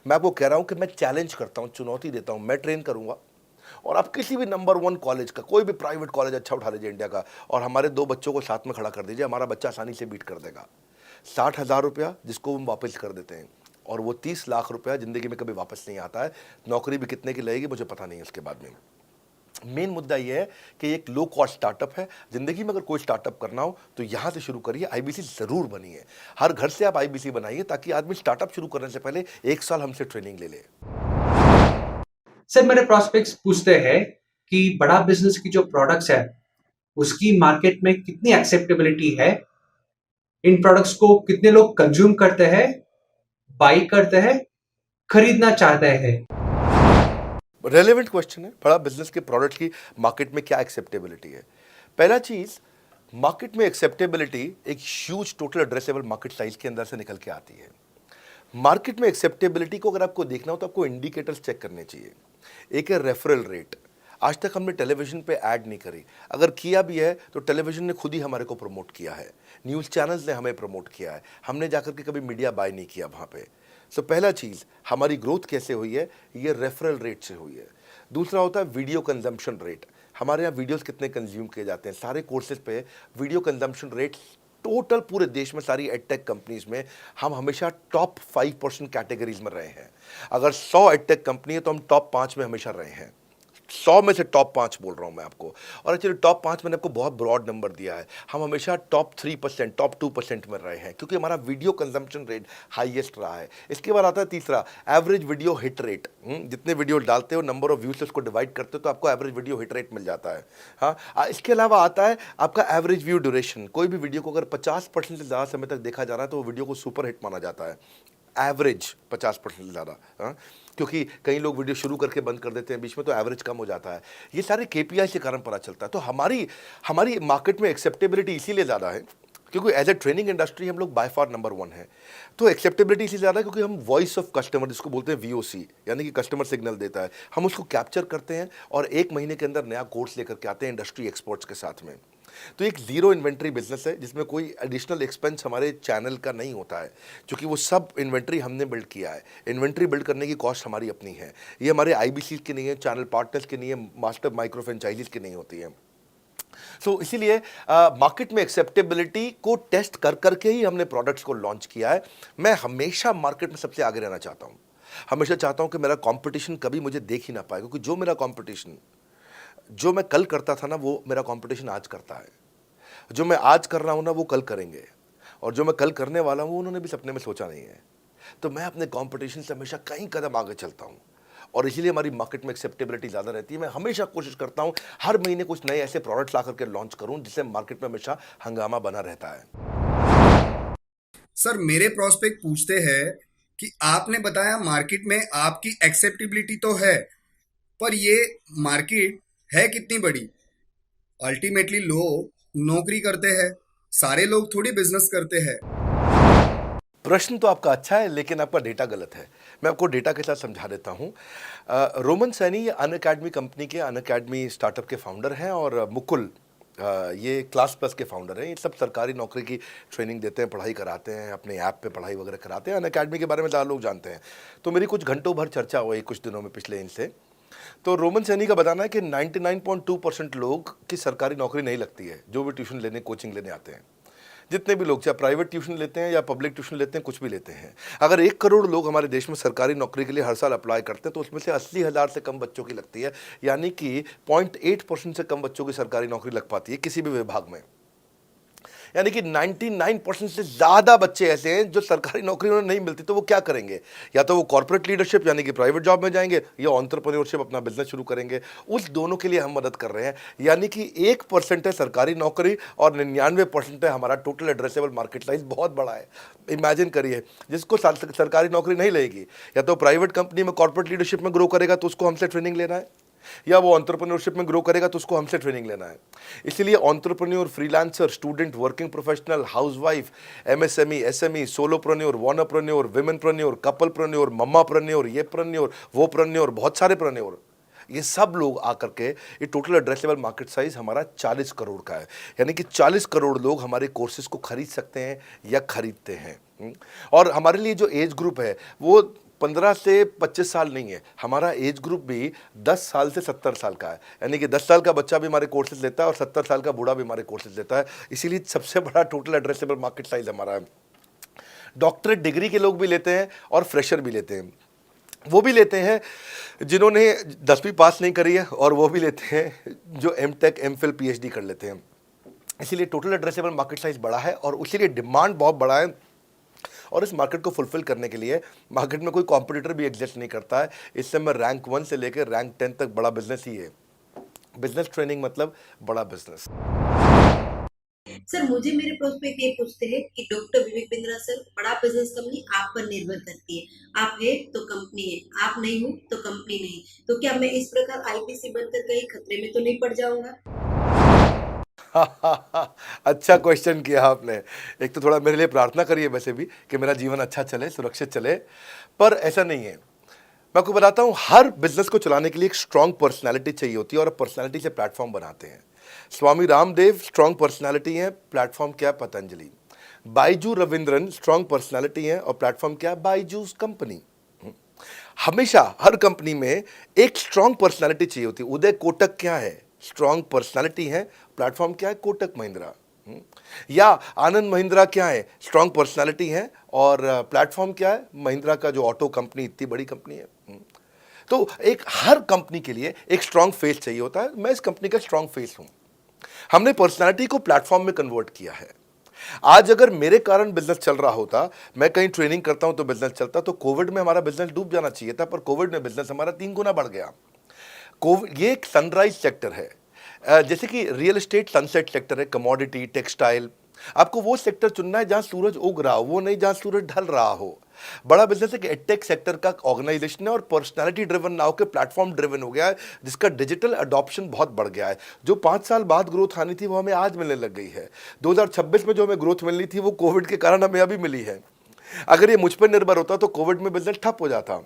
मैं आपको कह रहा हूँ कि मैं चैलेंज करता हूँ, चुनौती देता हूँ, मैं ट्रेन करूँगा, और आप किसी भी नंबर 1 कॉलेज का, कोई भी प्राइवेट कॉलेज अच्छा उठा लीजिए इंडिया का, और हमारे 2 बच्चों को साथ में खड़ा कर दीजिए, हमारा बच्चा आसानी से बीट कर देगा। 60,000 रुपया जिसको हम वापस कर देते हैं, और वो 30 लाख रुपया ज़िंदगी में कभी वापस नहीं आता है। नौकरी भी कितने की लगेगी मुझे पता नहीं है उसके बाद में। मेन मुद्दा ये है कि ये एक लो कॉस्ट स्टार्टअप है। ज़िंदगी में अगर कोई स्टार्टअप करना हो तो यहाँ से शुरू करिए, IBC ज़रूर बनिए। हर घर से आप IBC बनाइए, ताकि आदमी स्टार्टअप शुरू करने से पहले 1 साल हमसे ट्रेनिंग ले ले। सर मेरे प्रोस्पेक्ट्स पूछते हैं कि बड़ा बिजनेस की जो प्रोडक्ट्स है उसकी मार्केट में कितनी एक्सेप्टेबिलिटी है, इन प्रोडक्ट्स को कितने लोग कंज्यूम करते हैं, बाई करते हैं, खरीदना चाहते हैं। रेलेवेंट क्वेश्चन है। बड़ा बिजनेस के प्रोडक्ट की मार्केट में क्या एक्सेप्टेबिलिटी है? पहला चीज़, मार्केट में एक्सेप्टेबिलिटी एक huge total addressable market size के अंदर से निकल के आती है। मार्केट में एक्सेप्टेबिलिटी को अगर आपको देखना हो तो आपको इंडिकेटर्स चेक करने चाहिए। एक है रेफरल रेट। आज तक हमने टेलीविजन पे ऐड नहीं करी, अगर किया भी है तो टेलीविजन ने खुद ही हमारे को प्रमोट किया है, न्यूज़ चैनल्स ने हमें प्रमोट किया है, हमने जाकर के कभी मीडिया बाय नहीं किया वहाँ पे। सो पहला चीज़, हमारी ग्रोथ कैसे हुई है, ये रेफरल रेट से हुई है। दूसरा होता है वीडियो कंजम्पशन रेट। हमारे यहाँ वीडियोस कितने कंज्यूम किए जाते हैं, सारे कोर्सेज पे वीडियो कंजम्पशन रेट टोटल पूरे देश में सारी एडटेक कंपनीज में हम हमेशा टॉप 5% कैटेगरीज में रहे हैं। अगर 100 एडटेक कंपनी है तो हम टॉप 5 में हमेशा रहे हैं। 100 में से टॉप 5 बोल रहा हूं मैं आपको, और एक्चुअली टॉप 5 मैंने आपको बहुत ब्रॉड नंबर दिया है। हम हमेशा टॉप 3%, टॉप 2% में रहे हैं, क्योंकि हमारा वीडियो कंजम्पशन रेट हाईएस्ट रहा है। इसके बाद आता है तीसरा, एवरेज वीडियो हिट रेट। जितने वीडियो डालते हो, नंबर ऑफ व्यूज से उसको डिवाइड करते हो तो आपको एवरेज वीडियो हिट रेट मिल जाता है। हाँ, इसके अलावा आता है आपका एवरेज व्यू ड्यूरेशन। कोई भी वीडियो को अगर 50% से ज़्यादा समय तक देखा जा रहा है तो वो वीडियो को सुपर हिट माना जाता है। एवरेज 50% से ज़्यादा, हाँ, क्योंकि कई लोग वीडियो शुरू करके बंद कर देते हैं बीच में, तो एवरेज कम हो जाता है। ये सारे KPI के कारण पता चलता है। तो हमारी मार्केट में एक्सेप्टेबिलिटी इसीलिए ज़्यादा है क्योंकि एज ए ट्रेनिंग इंडस्ट्री हम लोग बाय फार नंबर 1 है। तो एक्सेप्टेबिलिटी इसलिए ज़्यादा है क्योंकि हम वॉइस ऑफ कस्टमर, जिसको बोलते हैं VOC, यानी कि कस्टमर सिग्नल देता है, हम उसको कैप्चर करते हैं और 1 महीने के अंदर नया कोर्स लेकर के आते हैं इंडस्ट्री एक्सपर्ट्स के साथ में। तो एक जीरो इन्वेंट्री बिजनेस है जिसमें कोई एडिशनल एक्सपेंस हमारे चैनल का नहीं होता है, क्योंकि वो सब इन्वेंट्री हमने बिल्ड किया है। इन्वेंट्री बिल्ड करने की कॉस्ट हमारी अपनी है। ये हमारे IBC की नहीं है, चैनल पार्टनर्स की नहीं है, मास्टर माइक्रो फ्रेंचाइजीज की नहीं होती है। सो इसीलिए मार्केट में एक्सेप्टेबिलिटी को टेस्ट कर करके ही हमने प्रोडक्ट्स को लॉन्च किया है। मैं हमेशा मार्केट में सबसे आगे रहना चाहता हूँ। हमेशा चाहता हूँ कि मेरा कंपटीशन कभी मुझे देख ही ना पाए, क्योंकि जो मेरा कंपटीशन, जो मैं कल करता था ना, वो मेरा कंपटीशन आज करता है। जो मैं आज कर रहा हूँ ना, वो कल करेंगे, और जो मैं कल करने वाला हूँ उन्होंने भी सपने में सोचा नहीं है। तो मैं अपने कंपटीशन से हमेशा कई कदम आगे चलता हूँ, और इसीलिए हमारी मार्केट में एक्सेप्टेबिलिटी ज़्यादा रहती है। मैं हमेशा कोशिश करता हूँ हर महीने कुछ नए ऐसे प्रोडक्ट्स ला करके लॉन्च करूँ जिससे मार्केट में हमेशा हंगामा बना रहता है। सर मेरे प्रोस्पेक्ट पूछते हैं कि आपने बताया मार्केट में आपकी एक्सेप्टेबिलिटी तो है, पर ये मार्केट है कितनी बड़ी? अल्टीमेटली लोग नौकरी करते हैं, सारे लोग थोड़ी बिजनेस करते हैं। प्रश्न तो आपका अच्छा है, लेकिन आपका डेटा गलत है। मैं आपको डेटा के साथ समझा देता हूँ। रोमन सैनी ये अनअकैडमी कंपनी के, अनअकैडमी स्टार्टअप के फाउंडर हैं, और मुकुल ये क्लास प्लस के फाउंडर हैं। ये सब सरकारी नौकरी की ट्रेनिंग देते हैं, पढ़ाई कराते हैं, अपने ऐप पे पढ़ाई वगैरह कराते हैं। अनअकैडमी के बारे में ज़्यादा लोग जानते हैं। तो मेरी कुछ घंटों भर चर्चा हुई कुछ दिनों में पिछले इनसे। तो रोमन सैनी का बताना है कि 99.2% लोग की सरकारी नौकरी नहीं लगती है, जो भी ट्यूशन लेने, कोचिंग लेने आते हैं। जितने भी लोग चाहे प्राइवेट ट्यूशन लेते हैं या पब्लिक ट्यूशन लेते हैं, कुछ भी लेते हैं, अगर 1 करोड़ लोग हमारे देश में सरकारी नौकरी के लिए हर साल अप्लाई करते हैं तो उसमें से 80,000 से कम बच्चों की लगती है, यानी कि 0.8% से कम बच्चों की सरकारी नौकरी लग पाती है किसी भी विभाग में। यानी कि 99% से ज़्यादा बच्चे ऐसे हैं जो सरकारी नौकरी उन्हें नहीं मिलती, तो वो क्या करेंगे? या तो वो कॉर्पोरेट लीडरशिप यानी कि प्राइवेट जॉब में जाएंगे या एंटरप्रेन्योरशिप अपना बिजनेस शुरू करेंगे। उस दोनों के लिए हम मदद कर रहे हैं। यानी कि 1% है सरकारी नौकरी और 99% है हमारा टोटल एड्रेसेबल मार्केट साइज। बहुत बड़ा है। इमेजिन करिए, जिसको सरकारी नौकरी नहीं लगेगी, या तो प्राइवेट कंपनी में कॉर्पोरेट लीडरशिप में ग्रो करेगा तो उसको हमसे ट्रेनिंग लेना है, या वो एंटरप्रेन्योरशिप में ग्रो करेगा तो उसको हमसे ट्रेनिंग लेना है। इसलिए entrepreneur, freelancer, student, working professional, housewife, MSME, SME, solopreneur, wantrepreneur, womenpreneur, couplepreneur, mommapreneur, ये प्रेन्योर, वो प्रेन्योर, बहुत सारे प्रेन्योर, ये सब लोग आकर के ये टोटल एड्रेसेबल मार्केट साइज हमारा 40 करोड़ का है। यानी कि 40 करोड़ लोग हमारे कोर्सेज को खरीद सकते हैं या खरीदते हैं। और हमारे लिए जो एज ग्रुप है वो 15 से 25 साल नहीं है, हमारा एज ग्रुप भी 10 साल से 70 साल का है। यानी कि 10 साल का बच्चा भी हमारे कोर्सेज लेता है और 70 साल का बूढ़ा भी हमारे कोर्सेज लेता है। इसीलिए सबसे बड़ा टोटल एड्रेसेबल मार्केट साइज हमारा है। डॉक्टरेट डिग्री के लोग भी लेते हैं और फ्रेशर भी लेते हैं। वो भी लेते हैं जिन्होंने 10वीं पास नहीं करी है, और वो भी लेते हैं जो एमटेक, एमफिल, पीएचडी कर लेते हैं। इसीलिए टोटल एड्रेसेबल मार्केट साइज बड़ा है और उसीलिए डिमांड बहुत बड़ा है। और इस मार्केट को फुलफिल करने के लिए मार्केट में कोई कॉम्पिटिटर भी एग्जिस्ट नहीं करता है। इस समय रैंक 1 से लेकर रैंक 10 तक बड़ा बिजनेस ही है। बिजनेस ट्रेनिंग मतलब बड़ा बिजनेस। सर, मुझे मेरे प्रोस्पेक्ट ये पूछते हैं कि डॉक्टर विवेक बिंद्रा सर, बड़ा बिजनेस कंपनी आप पर निर्भर करती है। आप है तो कंपनी है, आप नहीं हो तो कंपनी नहीं। तो क्या मैं इस प्रकार आईपीसी बनकर कहीं खतरे में तो नहीं पड़ जाऊंगा? अच्छा क्वेश्चन किया आपने। एक तो थोड़ा मेरे लिए प्रार्थना करिए वैसे भी कि मेरा जीवन अच्छा चले, सुरक्षित चले, पर ऐसा नहीं है। मैं आपको बताता हूँ, हर बिजनेस को चलाने के लिए एक स्ट्रांग पर्सनालिटी चाहिए होती है और पर्सनालिटी से प्लेटफॉर्म बनाते हैं। स्वामी रामदेव स्ट्रांग पर्सनालिटी है, प्लेटफॉर्म क्या? पतंजलि। बाइजू रविंद्रन स्ट्रांग पर्सनालिटी है और प्लेटफॉर्म क्या? बाइजूस कंपनी। हमेशा हर कंपनी में एक स्ट्रांग पर्सनालिटी चाहिए होती है। उदय कोटक क्या है? स्ट्रांग पर्सनालिटी है, प्लेटफॉर्म क्या है? कोटक महिंद्रा। या आनंद महिंद्रा क्या है? स्ट्रांग पर्सनालिटी है और प्लेटफॉर्म क्या है? महिंद्रा का जो ऑटो कंपनी, इतनी बड़ी कंपनी है। तो एक हर कंपनी के लिए एक स्ट्रांग फेस चाहिए होता है। मैं इस कंपनी का स्ट्रांग फेस हूं। हमने पर्सनालिटी को प्लेटफॉर्म में कन्वर्ट किया है। आज अगर मेरे कारण बिजनेस चल रहा होता, मैं कहीं ट्रेनिंग करता हूं तो बिजनेस चलता, तो कोविड में हमारा बिजनेस डूब जाना चाहिए था, पर कोविड में बिजनेस हमारा 3 गुना बढ़ गया। कोविड ये एक सनराइज सेक्टर है, जैसे कि रियल एस्टेट सनसेट सेक्टर है, कमोडिटी, टेक्सटाइल। आपको वो सेक्टर चुनना है जहां सूरज उग रहा हो, वो नहीं जहां सूरज ढल रहा हो। बड़ा बिजनेस एक एडटेक सेक्टर का ऑर्गेनाइजेशन है और पर्सनालिटी ड्रिवन ना होकर प्लेटफॉर्म ड्रिवन हो गया है, जिसका डिजिटल अडॉप्शन बहुत बढ़ गया है। जो 5 साल बाद ग्रोथ आनी थी वो हमें आज मिलने लग गई है। 2026 में जो हमें ग्रोथ मिलनी थी वो कोविड के कारण हमें अभी मिली है। अगर ये मुझ पर निर्भर होता तो कोविड में बिजनेस ठप हो जाता।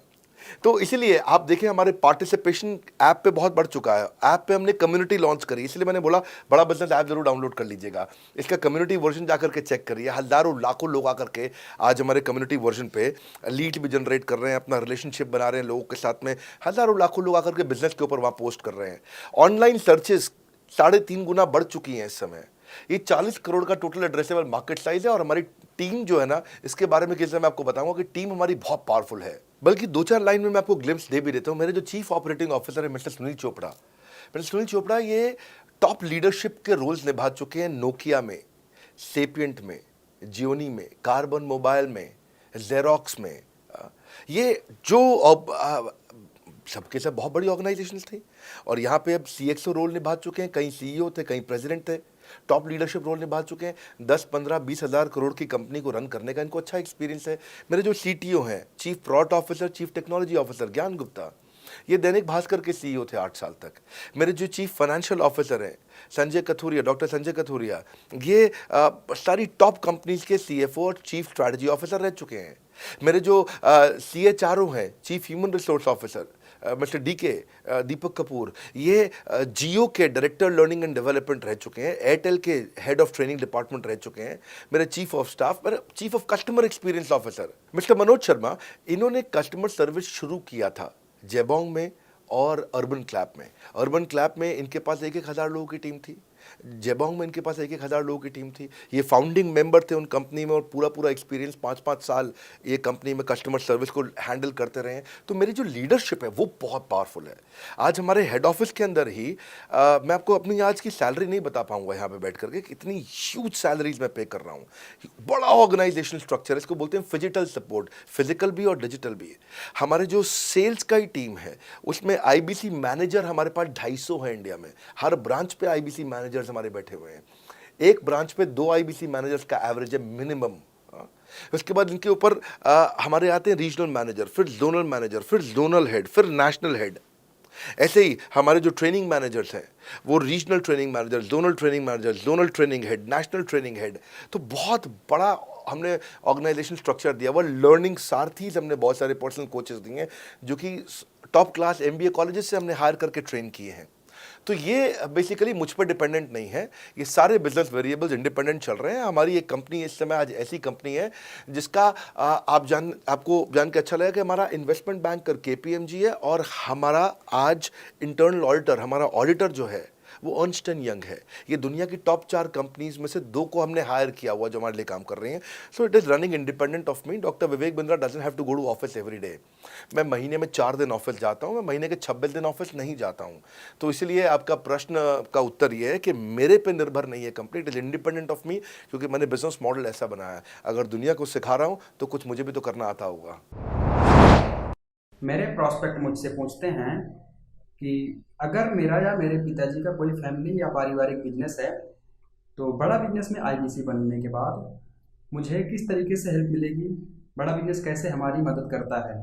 तो इसीलिए आप देखें, हमारे पार्टिसिपेशन ऐप पे बहुत बढ़ चुका है। ऐप पे हमने कम्युनिटी लॉन्च करी, इसलिए मैंने बोला बड़ा बिजनेस ऐप जरूर डाउनलोड कर लीजिएगा। इसका कम्युनिटी वर्जन जाकर के चेक करिए। हजारों लाखों लोग आकर के आज हमारे कम्युनिटी वर्जन पे लीड भी जनरेट कर रहे हैं, अपना रिलेशनशिप बना रहे हैं लोगों के साथ में। हजारों लाखों लोग आकर के बिजनेस के ऊपर वहाँ पोस्ट कर रहे हैं। ऑनलाइन सर्चेस 3.5 गुना बढ़ चुकी हैं इस समय। ये 40 करोड़ का टोटल एड्रेसेबल मार्केट साइज है और हमारी टीम जो है ना, इसके बारे में किसी मैं आपको बताऊंगा कि टीम हमारी बहुत पावरफुल है। बल्कि 2-4 लाइन में मैं आपको ग्लिम्स दे भी देता हूं। मेरे जो चीफ ऑपरेटिंग ऑफिसर है मिस्टर सुनील चोपड़ा, ये टॉप लीडरशिप के रोल्स निभा चुके हैं नोकिया में, सेपियंट में, जियोनी में, कार्बन मोबाइल में, जेरोक्स में। ये जो सबके सब बहुत बड़ी ऑर्गेनाइजेशंस थी और यहाँ पे अब CXO रोल निभा चुके हैं। कहीं CEO थे, कहीं प्रेसिडेंट थे। टॉप लीडरशिप रोल निभा चुके हैं। 10, 15, 20 हज़ार करोड़ की कंपनी को रन करने का इनको अच्छा एक्सपीरियंस है। मेरे जो CTO हैं, chief product officer, chief technology officer ज्ञान गुप्ता, ये दैनिक भास्कर के CEO थे 8 साल तक। मेरे जो चीफ फाइनेंशियल ऑफिसर हैं संजय कथुरिया, डॉक्टर संजय कथुरिया, ये सारी टॉप कंपनीज के CFO और चीफ स्ट्रैटेजी ऑफिसर रह चुके हैं। मेरे जो CHRO हैं, chief human resource officer mister Deepak Kapoor, ये जियो के डायरेक्टर लर्निंग एंड डेवलपमेंट रह चुके हैं। एयरटेल के हेड ऑफ ट्रेनिंग डिपार्टमेंट रह चुके हैं। मेरे चीफ ऑफ स्टाफ, मेरे chief of customer experience officer mister Manoj Sharma, इन्होंने कस्टमर सर्विस शुरू किया था जेबोंग में और अर्बन क्लैप में। अर्बन क्लैप में इनके पास 1-1 हज़ार लोगों की टीम थी। जेबोंग में इनके पास 1,000 लोगों की टीम थी। ये फाउंडिंग मेंबर थे उन कंपनी में और पूरा एक्सपीरियंस 5-5 साल ये कंपनी में कस्टमर सर्विस को हैंडल करते रहे हैं। तो मेरी जो लीडरशिप है वो बहुत पावरफुल है। आज हमारे हेड ऑफिस के अंदर ही मैं आपको अपनी आज की सैलरी नहीं बता पाऊंगा यहाँ पे बैठ करके, कितनी ह्यूज सैलरीज मैं पे कर रहा हूँ। बड़ा ऑर्गेनाइजेशनल स्ट्रक्चर, इसको बोलते हैं फिजिटल सपोर्ट, फिजिकल भी और डिजिटल भी। हमारे जो सेल्स का ही टीम है उसमें आईबीसी मैनेजर हमारे पास 250 है इंडिया में। हर ब्रांच पे आईबीसी मैनेजर्स हमारे बैठे हुए हैं। एक ब्रांच पे 2 आईबीसी मैनेजर्स का एवरेज है मिनिमम। उसके बाद इनके ऊपर हमारे आते हैं रीजनल मैनेजर, फिर जोनल मैनेजर, फिर जोनल हेड, फिर नेशनल हेड। ऐसे ही हमारे जो ट्रेनिंग मैनेजर्स हैं वो regional training manager, zonal training manager, zonal training head, national training head. तो बहुत बड़ा हमने ऑर्गेनाइजेशन स्ट्रक्चर दिया हुआ। लर्निंग सारथीज हमने बहुत सारे पर्सनल कोचेस दिए हैं जो कि टॉप क्लास एमबीए कॉलेजेस से हमने हायर करके ट्रेन किए हैं। तो ये बेसिकली मुझ पर डिपेंडेंट नहीं है, ये सारे बिजनेस वेरिएबल्स इंडिपेंडेंट चल रहे हैं। हमारी एक कंपनी इस समय आज ऐसी कंपनी है जिसका आपको जान के अच्छा लगेगा कि हमारा इन्वेस्टमेंट बैंकर केपीएमजी है और हमारा आज इंटरनल ऑडिटर, हमारा ऑडिटर जो है वो अर्नस्ट एंड यंग है। ये दुनिया की टॉप 4 कंपनीज में से 2 को हमने हायर किया हुआ जो हमारे लिए काम कर रही हैं। So it is running independent of me. Doctor Vivek Bindra doesn't have to go to office every day. मैं महीने में 4 दिन ऑफिस जाता हूँ, मैं महीने के 26 दिन ऑफिस नहीं जाता हूँ। तो इसलिए आपका प्रश्न का उत्तर ये है कि मेरे पे निर्भर नहीं है company, it is independent of मी, क्योंकि मैंने बिजनेस मॉडल ऐसा बनाया है। अगर दुनिया को सिखा रहा हूँ तो कुछ मुझे भी तो करना आता होगा। मेरे प्रॉस्पेक्ट मुझसे पूछते हैं कि अगर मेरा या मेरे पिताजी का कोई फैमिली या पारिवारिक बिजनेस है तो बड़ा बिजनेस में आईबीसी बनने के बाद मुझे किस तरीके से हेल्प मिलेगी, बड़ा बिजनेस कैसे हमारी मदद करता है।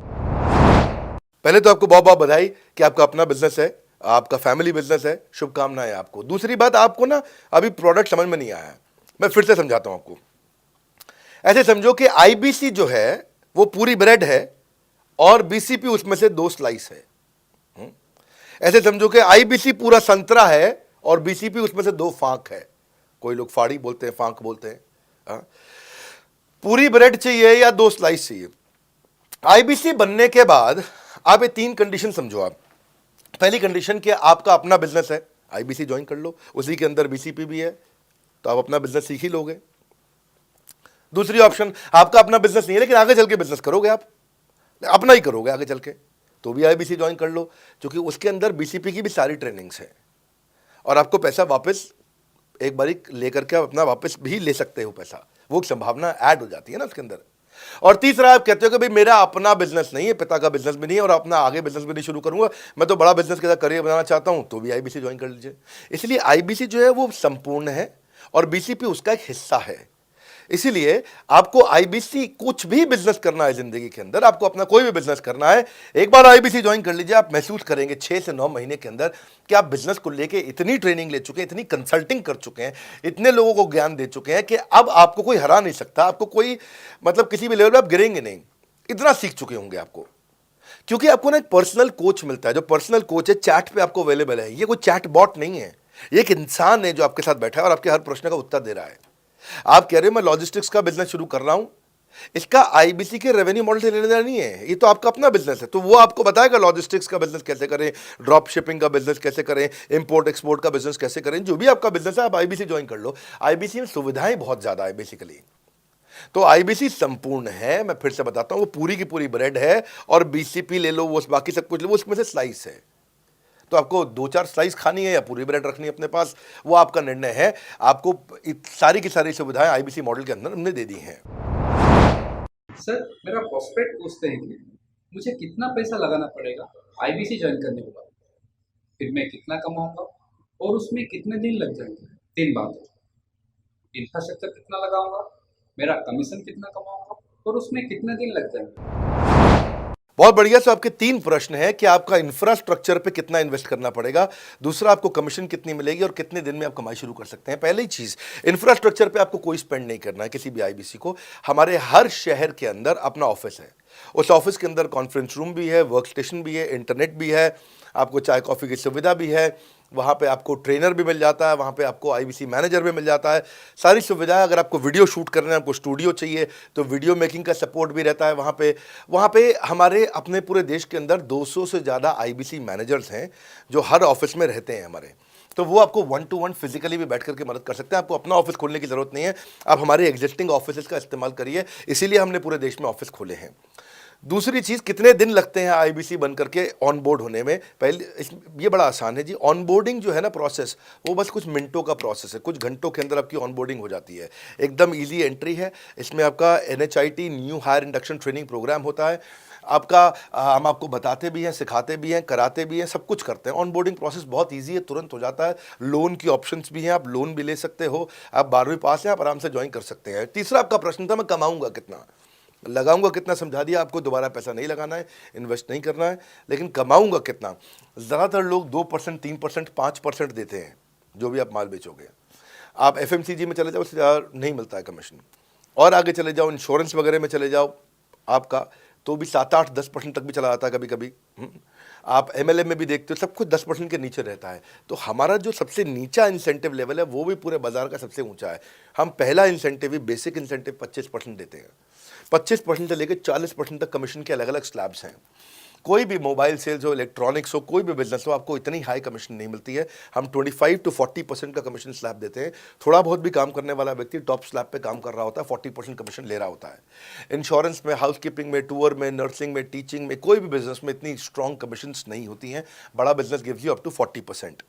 पहले तो आपको बहुत बहुत बधाई कि आपका अपना बिजनेस है, आपका फैमिली बिजनेस है, शुभकामनाएं आपको। दूसरी बात, आपको ना अभी प्रोडक्ट समझ में नहीं आया है, मैं फिर से समझाता हूं आपको। ऐसे समझो कि आईबीसी जो है वो पूरी ब्रेड है और बीसीपी उसमें से 2 स्लाइस है। ऐसे समझो कि आईबीसी पूरा संतरा है और बीसीपी उसमें से 2 फांक है। कोई लोग फाड़ी बोलते हैं, फांक बोलते हैं। पूरी ब्रेड चाहिए या 2 स्लाइस चाहिए। आईबीसी बनने के बाद आप ये 3 कंडीशन समझो। आप पहली कंडीशन कि आपका अपना बिजनेस है, आईबीसी ज्वाइन कर लो, उसी के अंदर बीसीपी भी है, तो आप अपना बिजनेस सीख ही लोगे। दूसरी ऑप्शन, आपका अपना बिजनेस नहीं है लेकिन आगे चल के बिजनेस करोगे, आप अपना ही करोगे आगे चल के, तो भी आईबीसी ज्वाइन कर लो, क्योंकि उसके अंदर बीसीपी की भी सारी ट्रेनिंग्स है और आपको पैसा वापस एक बारी लेकर के आप अपना वापस भी ले सकते हो पैसा, वो संभावना ऐड हो जाती है ना उसके अंदर। और तीसरा, आप कहते हो कि भाई मेरा अपना बिजनेस नहीं है, पिता का बिजनेस भी नहीं है और अपना आगे बिजनेस भी नहीं शुरू करूंगा, मैं तो बड़ा बिजनेस के साथ करियर बनाना चाहता हूं, तो भी आईबीसी ज्वाइन कर लीजिए। इसलिए आईबीसी जो है वो संपूर्ण है और बीसीपी उसका एक हिस्सा है। इसीलिए आपको आईबीसी, कुछ भी बिजनेस करना है जिंदगी के अंदर, आपको अपना कोई भी बिजनेस करना है, एक बार आईबीसी ज्वाइन कर लीजिए। आप महसूस करेंगे 6 से 9 महीने के अंदर कि आप बिजनेस को लेके इतनी ट्रेनिंग ले चुके हैं, इतनी कंसल्टिंग कर चुके हैं, इतने लोगों को ज्ञान दे चुके हैं कि अब आपको कोई हरा नहीं सकता, आपको कोई मतलब किसी भी लेवल पर आप गिरेंगे नहीं, इतना सीख चुके होंगे आपको। क्योंकि आपको ना एक पर्सनल कोच मिलता है, जो पर्सनल कोच है चैट पे आपको अवेलेबल है। ये कोई चैट बॉट नहीं है, ये एक इंसान है जो आपके साथ बैठा है और आपके हर प्रश्न का उत्तर दे रहा है। आप कह रहे हो मैं लॉजिस्टिक्स का बिजनेस शुरू कर रहा हूं, इसका आईबीसी के रेवेन्यू मॉडल से लेने देना नहीं है, ये तो आपका अपना बिजनेस है, तो वो आपको बताएगा लॉजिस्टिक्स का बिजनेस कैसे करें, ड्रॉप शिपिंग का बिजनेस कैसे करें, इंपोर्ट एक्सपोर्ट का बिजनेस कैसे करें, जो भी आपका बिजनेस है आप आईबीसी ज्वाइन कर लो। आईबीसी में सुविधाएं बहुत ज्यादा है बेसिकली, तो आईबीसी संपूर्ण है। मैं फिर से बताता हूं, वो पूरी की पूरी ब्रेड है और बीसीपी ले लो, वो बाकी सब कुछ ले लो, उसमें से स्लाइस है। तो आपको 2-4 स्लाइस खानी है या पूरी ब्रेड रखनी है अपने पास, वो आपका निर्णय है। आपको सारी की सारी सुविधाएं आईबीसी मॉडल के अंदर हमने दे दी हैं। सर, मेरा प्रॉस्पेक्ट पूछते हैं कि मुझे कितना पैसा लगाना पड़ेगा आईबीसी ज्वाइन करने के बाद, फिर मैं कितना कमाऊंगा और उसमें कितने दिन लग जाएंगे। 3 बातें, इंफ्रास्ट्रक्चर कितना लगाऊंगा, मेरा कमीशन कितना कमाऊंगा और उसमें कितने दिन लग जाएंगे। बहुत बढ़िया। सो आपके 3 प्रश्न हैं कि आपका इंफ्रास्ट्रक्चर पे कितना इन्वेस्ट करना पड़ेगा, दूसरा आपको कमीशन कितनी मिलेगी और कितने दिन में आप कमाई शुरू कर सकते हैं। पहली चीज, इंफ्रास्ट्रक्चर पे आपको कोई स्पेंड नहीं करना है किसी भी आईबीसी को। हमारे हर शहर के अंदर अपना ऑफिस है, उस ऑफिस के अंदर कॉन्फ्रेंस रूम भी है, वर्क स्टेशन भी है, इंटरनेट भी है, आपको चाय कॉफ़ी की सुविधा भी है, वहाँ पे आपको ट्रेनर भी मिल जाता है, वहाँ पे आपको आईबीसी मैनेजर भी मिल जाता है, सारी सुविधाएं। अगर आपको वीडियो शूट करना है, आपको स्टूडियो चाहिए तो वीडियो मेकिंग का सपोर्ट भी रहता है वहाँ पे हमारे अपने पूरे देश के अंदर 200 से ज़्यादा आईबीसी मैनेजर्स हैं जो हर ऑफिस में रहते हैं हमारे। तो वो आपको 1-to-1 फिजिकली भी बैठ करके मदद कर सकते हैं। आपको अपना ऑफिस खोलने की ज़रूरत नहीं है, आप हमारे एग्जिस्टिंग ऑफिस का इस्तेमाल करिए, इसीलिए हमने पूरे देश में ऑफिस खोले हैं। दूसरी चीज़, कितने दिन लगते हैं आईबीसी बन करके ऑन बोर्ड होने में? ये बड़ा आसान है जी। ऑन बोर्डिंग जो है ना प्रोसेस, वो बस कुछ मिनटों का प्रोसेस है, कुछ घंटों के अंदर आपकी ऑन बोर्डिंग हो जाती है। एकदम ईजी एंट्री है। इसमें आपका NHIT new hire induction training programme होता है। आपका हम आपको बताते भी हैं, सिखाते भी हैं, कराते भी हैं, सब कुछ करते हैं। ऑन बोर्डिंग प्रोसेस बहुत ईजी है, तुरंत हो जाता है। लोन की ऑप्शंस भी हैं, आप लोन भी ले सकते हो। आप 12वीं पास हैं, आप आराम से ज्वाइन कर सकते हैं। तीसरा आपका प्रश्न था, मैं कमाऊंगा कितना, लगाऊंगा कितना, समझा दिया आपको। दोबारा पैसा नहीं लगाना है, इन्वेस्ट नहीं करना है, लेकिन कमाऊंगा कितना। ज़्यादातर लोग 2%, 3%, 5% देते हैं जो भी आप माल बेचोगे। आप FMCG में चले जाओ, उससे ज़्यादा नहीं मिलता है कमीशन। और आगे चले जाओ, इंश्योरेंस वगैरह में चले जाओ आपका, तो भी 7, 8, 10% तक भी चला जाता है कभी कभी। आप MLM में भी देखते हो, सब कुछ 10% के नीचे रहता है। तो हमारा जो सबसे नीचा इंसेंटिव लेवल है, वो भी पूरे बाजार का सबसे ऊंचा है। हम पहला इंसेंटिव भी, बेसिक इंसेंटिव 25% देते हैं। 25% से लेकर 40% तक कमीशन के अलग अलग स्लैब्स हैं। कोई भी मोबाइल सेल्स हो, इलेक्ट्रॉनिक्स हो, कोई भी बिजनेस हो, आपको इतनी हाई कमीशन नहीं मिलती है। हम 25 to 40% का कमीशन स्लैब देते हैं। थोड़ा बहुत भी काम करने वाला व्यक्ति टॉप स्लैब पे काम कर रहा होता है, 40% कमीशन ले रहा होता है। इंश्योरेंस में, हाउसकीपिंग में, टूर में, नर्सिंग में, टीचिंग में, कोई भी बिजनेस में इतनी स्ट्रॉन्ग कमीशंस नहीं होती हैं। बड़ा business gives you up to 40%।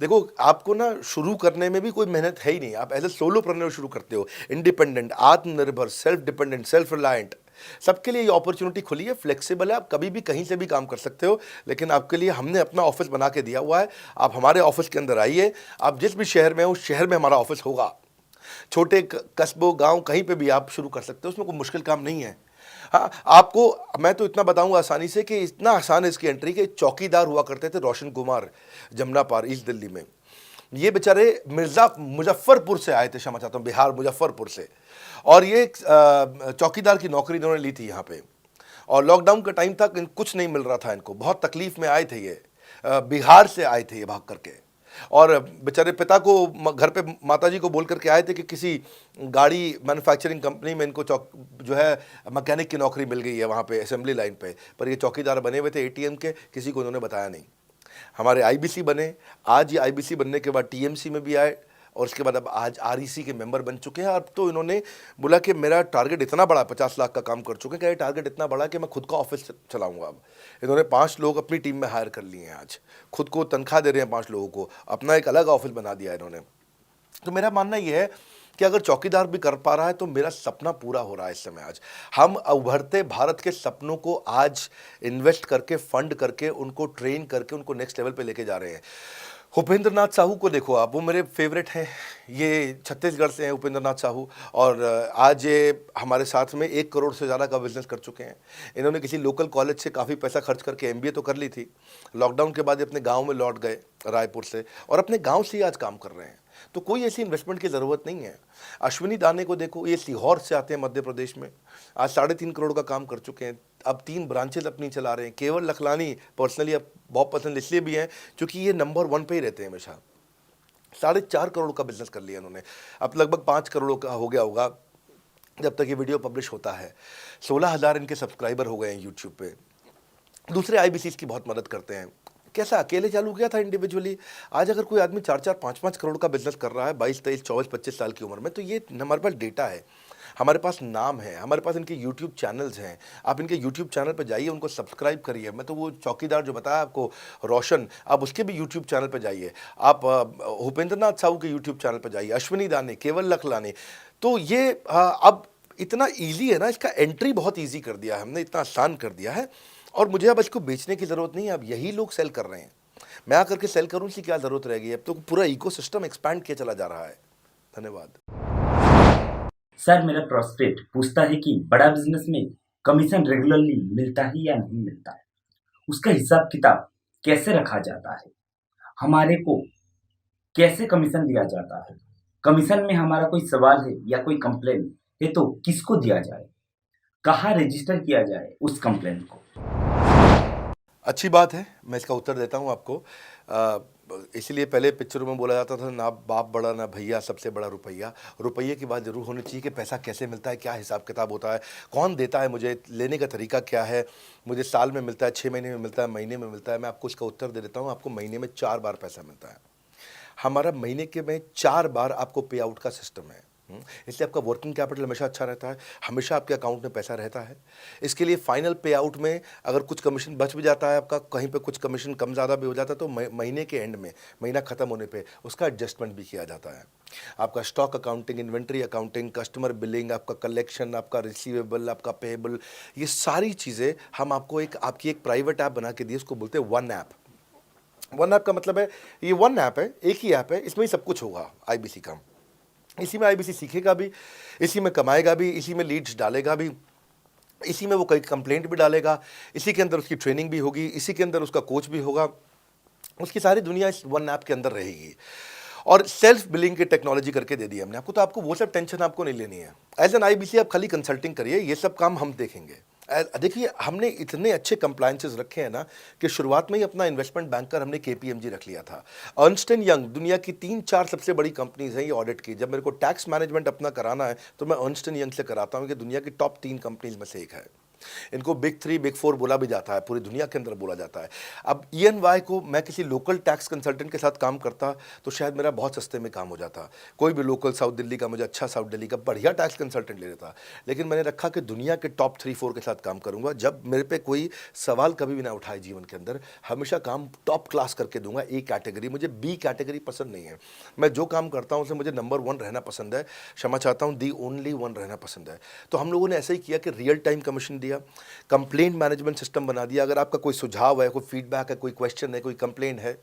देखो, आपको ना शुरू करने में भी कोई मेहनत है ही नहीं। आप एज ए सोलोप्रेन्योर शुरू करते हो, इंडिपेंडेंट, आत्मनिर्भर, सेल्फ डिपेंडेंट, सेल्फ रिलायंट। सबके लिए ये अपॉर्चुनिटी खुली है, फ्लेक्सिबल है, आप कभी भी कहीं से भी काम कर सकते हो। लेकिन आपके लिए हमने अपना ऑफिस बना के दिया हुआ है। आप हमारे ऑफिस के अंदर आइए, आप जिस भी शहर में हो, उस शहर में हमारा ऑफिस होगा। छोटे कस्बों, गांव, कहीं पे भी आप शुरू कर सकते हो, उसमें कोई मुश्किल काम नहीं है। हाँ, आपको मैं तो इतना बताऊंगा आसानी से कि इतना आसान है इसकी एंट्री, कि चौकीदार हुआ करते थे रोशन कुमार, जमुना पार, ईस्ट दिल्ली में। ये बेचारे मुजफ्फरपुर से आए थे, क्षमा चाहता हूँ, बिहार मुजफ्फरपुर से। और ये चौकीदार की नौकरी इन्होंने ली थी यहाँ पे। और लॉकडाउन का टाइम था, कुछ नहीं मिल रहा था इनको, बहुत तकलीफ में आए थे ये। बिहार से आए थे ये भाग करके। और बेचारे पिता को घर पे माताजी को बोल करके आए थे कि किसी गाड़ी मैन्युफैक्चरिंग कंपनी में इनको जो है मैकेनिक की नौकरी मिल गई है वहाँ पे असेंबली लाइन पे। पर ये चौकीदार बने हुए थे ATM के, किसी को उन्होंने बताया नहीं। हमारे IBC बने, आज ये IBC बनने के बाद TMC में भी आए, और उसके बाद अब आज REC के मेंबर बन चुके हैं। अब तो इन्होंने बोला कि मेरा टारगेट इतना बड़ा, 50 लाख का काम कर चुके हैं, कि ये टारगेट इतना बड़ा कि मैं खुद का ऑफिस चलाऊंगा। अब इन्होंने 5 लोग अपनी टीम में हायर कर लिए हैं। आज खुद को तनख्वाह दे रहे हैं 5 लोगों को, अपना एक अलग ऑफिस बना दिया इन्होंने। तो मेरा मानना यह है कि अगर चौकीदार भी कर पा रहा है तो मेरा सपना पूरा हो रहा है इस समय। आज हम उभरते भारत के सपनों को आज इन्वेस्ट करके, फंड करके, उनको ट्रेन करके, उनको नेक्स्ट लेवल पे लेके जा रहे हैं। उपेंद्र नाथ साहू को देखो आप, वो मेरे फेवरेट हैं। ये छत्तीसगढ़ से हैं उपेंद्र नाथ साहू, और आज ये हमारे साथ में 1 करोड़ से ज़्यादा का बिजनेस कर चुके हैं। इन्होंने किसी लोकल कॉलेज से काफ़ी पैसा खर्च करके MBA तो कर ली थी। लॉकडाउन के बाद ये अपने गाँव में लौट गए, रायपुर से, और अपने गाँव से ही आज काम कर रहे हैं। तो कोई ऐसी इन्वेस्टमेंट की ज़रूरत नहीं है। अश्विनी दाने को देखो, ये सीहोर से आते हैं मध्य प्रदेश में, आज 3.5 करोड़ का काम कर चुके हैं। अब 3 ब्रांचेज अपनी चला रहे हैं। केवल लखलानी पर्सनली अब बहुत पसंद इसलिए भी हैं क्योंकि ये नंबर 1 पे ही रहते हैं हमेशा। 4.5 करोड़ का बिजनेस कर लिया इन्होंने। अब लगभग 5 करोड़ का हो गया होगा जब तक ये वीडियो पब्लिश होता है। 16,000 इनके सब्सक्राइबर हो गए हैं यूट्यूब पे। दूसरे IBCs की बहुत मदद करते हैं। कैसा अकेले चालू किया था इंडिविजुअली, आज अगर कोई आदमी 4-4, 5-5 करोड़ का बिजनेस कर रहा है 22, 23, 24, 25 साल की उम्र में, तो ये हमारे पास डेटा है, हमारे पास नाम है, हमारे पास इनके YouTube चैनल्स हैं। आप इनके YouTube चैनल पर जाइए, उनको सब्सक्राइब करिए। मैं तो वो चौकीदार जो बताया आपको रोशन, आप उसके भी YouTube चैनल पर जाइए। आप उपेंद्र नाथ साहू के YouTube चैनल पर जाइए, अश्विनी दाने, केवल लखलानी। तो ये अब इतना ईजी है ना, इसका एंट्री बहुत ईजी कर दिया है हमने, इतना आसान कर दिया है। और मुझे अब इसको बेचने की ज़रूरत नहीं है, अब यही लोग सेल कर रहे हैं। मैं आकर के सेल करूँ, इसकी क्या ज़रूरत रहेगी? अब तो पूरा इकोसिस्टम एक्सपैंड किया चला जा रहा है। धन्यवाद। सर, मेरा प्रोस्पेक्ट पूछता है कि बड़ा बिजनेस में कमीशन रेगुलरली मिलता है या नहीं मिलता है, उसका हिसाब किताब कैसे रखा जाता है, हमारे को कैसे कमीशन दिया जाता है, कमीशन में हमारा कोई सवाल है या कोई कंप्लेन है तो किसको दिया जाए, कहाँ रजिस्टर किया जाए उस कंप्लेन को। अच्छी बात है, मैं इसका उत्तर देता हूँ आपको। इसीलिए पहले पिक्चरों में बोला जाता था, ना बाप बड़ा ना भैया, सबसे बड़ा रुपया। रुपये की बात जरूर होनी चाहिए कि पैसा कैसे मिलता है, क्या हिसाब किताब होता है, कौन देता है, मुझे लेने का तरीका क्या है, मुझे साल में मिलता है, 6 महीने में मिलता है, महीने में मिलता है। मैं आपको इसका उत्तर दे देता हूँ। आपको महीने में 4 बार पैसा मिलता है। हमारा महीने के में 4 बार आपको पे आउट का सिस्टम है। इसलिए आपका वर्किंग कैपिटल हमेशा अच्छा रहता है, हमेशा आपके अकाउंट में पैसा रहता है। इसके लिए फाइनल पे आउट में अगर कुछ कमीशन बच भी जाता है आपका, कहीं पे कुछ कमीशन कम ज़्यादा भी हो जाता है, तो महीने के एंड में, महीना ख़त्म होने पे उसका एडजस्टमेंट भी किया जाता है। आपका stock accounting, inventory accounting, customer billing, आपका कलेक्शन, आपका रिसीवेबल, आपका पेएबल, ये सारी चीज़ें हम आपको आपकी एक प्राइवेट ऐप बना के दिए, उसको बोलते हैं वन ऐप। वन ऐप का मतलब है, ये वन ऐप है, एक ही ऐप है, इसमें ही सब कुछ होगा आईबीसी का। इसी में आईबीसी सीखेगा भी, इसी में कमाएगा भी, इसी में लीड्स डालेगा भी, इसी में वो कई कंप्लेंट भी डालेगा, इसी के अंदर उसकी ट्रेनिंग भी होगी, इसी के अंदर उसका कोच भी होगा, उसकी सारी दुनिया इस वन ऐप के अंदर रहेगी। और सेल्फ बिलिंग की टेक्नोलॉजी करके दे दी हमने आपको, तो आपको वो सब टेंशन आपको नहीं लेनी है। एज एन आईबीसी आप खाली कंसल्टिंग करिए, ये सब काम हम देखेंगे। देखिए, हमने इतने अच्छे कंप्लायंसेस रखे हैं ना कि शुरुआत में ही अपना इन्वेस्टमेंट बैंकर हमने केपीएमजी रख लिया था। अर्नस्ट एंड यंग दुनिया की 3-4 सबसे बड़ी कंपनीज हैं ये ऑडिट की। जब मेरे को टैक्स मैनेजमेंट अपना कराना है तो मैं अर्नस्ट एंड यंग से कराता हूँ, कि दुनिया की टॉप 3 कंपनीज में से एक है। इनको बिग 3, बिग 4 बोला भी जाता है, पूरी दुनिया के अंदर बोला जाता है। अब EY को मैं किसी लोकल टैक्स कंसल्टेंट के साथ काम करता तो शायद मेरा बहुत सस्ते में काम हो जाता। कोई भी लोकल साउथ दिल्ली का, मुझे अच्छा साउथ दिल्ली का बढ़िया टैक्स कंसल्टेंट ले लेता। लेकिन मैंने रखा कि दुनिया के टॉप 3-4 के साथ काम करूंगा। जब मेरे पे कोई सवाल कभी भी ना उठाए जीवन के अंदर, हमेशा काम टॉप क्लास करके दूंगा। ए कैटेगरी, मुझे बी कैटेगरी पसंद नहीं है। मैं जो काम करता हूँ उसे मुझे नंबर 1 रहना पसंद है, क्षमा चाहता हूँ, दी ओनली 1 रहना पसंद है। तो हम लोगों ने ऐसा ही किया कि रियल टाइम कमीशन दिया, कंप्लेंट मैनेजमेंट सिस्टम बना दिया। अगर आपका कोई सुझाव है, कोई फीडबैक है, कोई क्वेश्चन है, कोई कंप्लेंट है,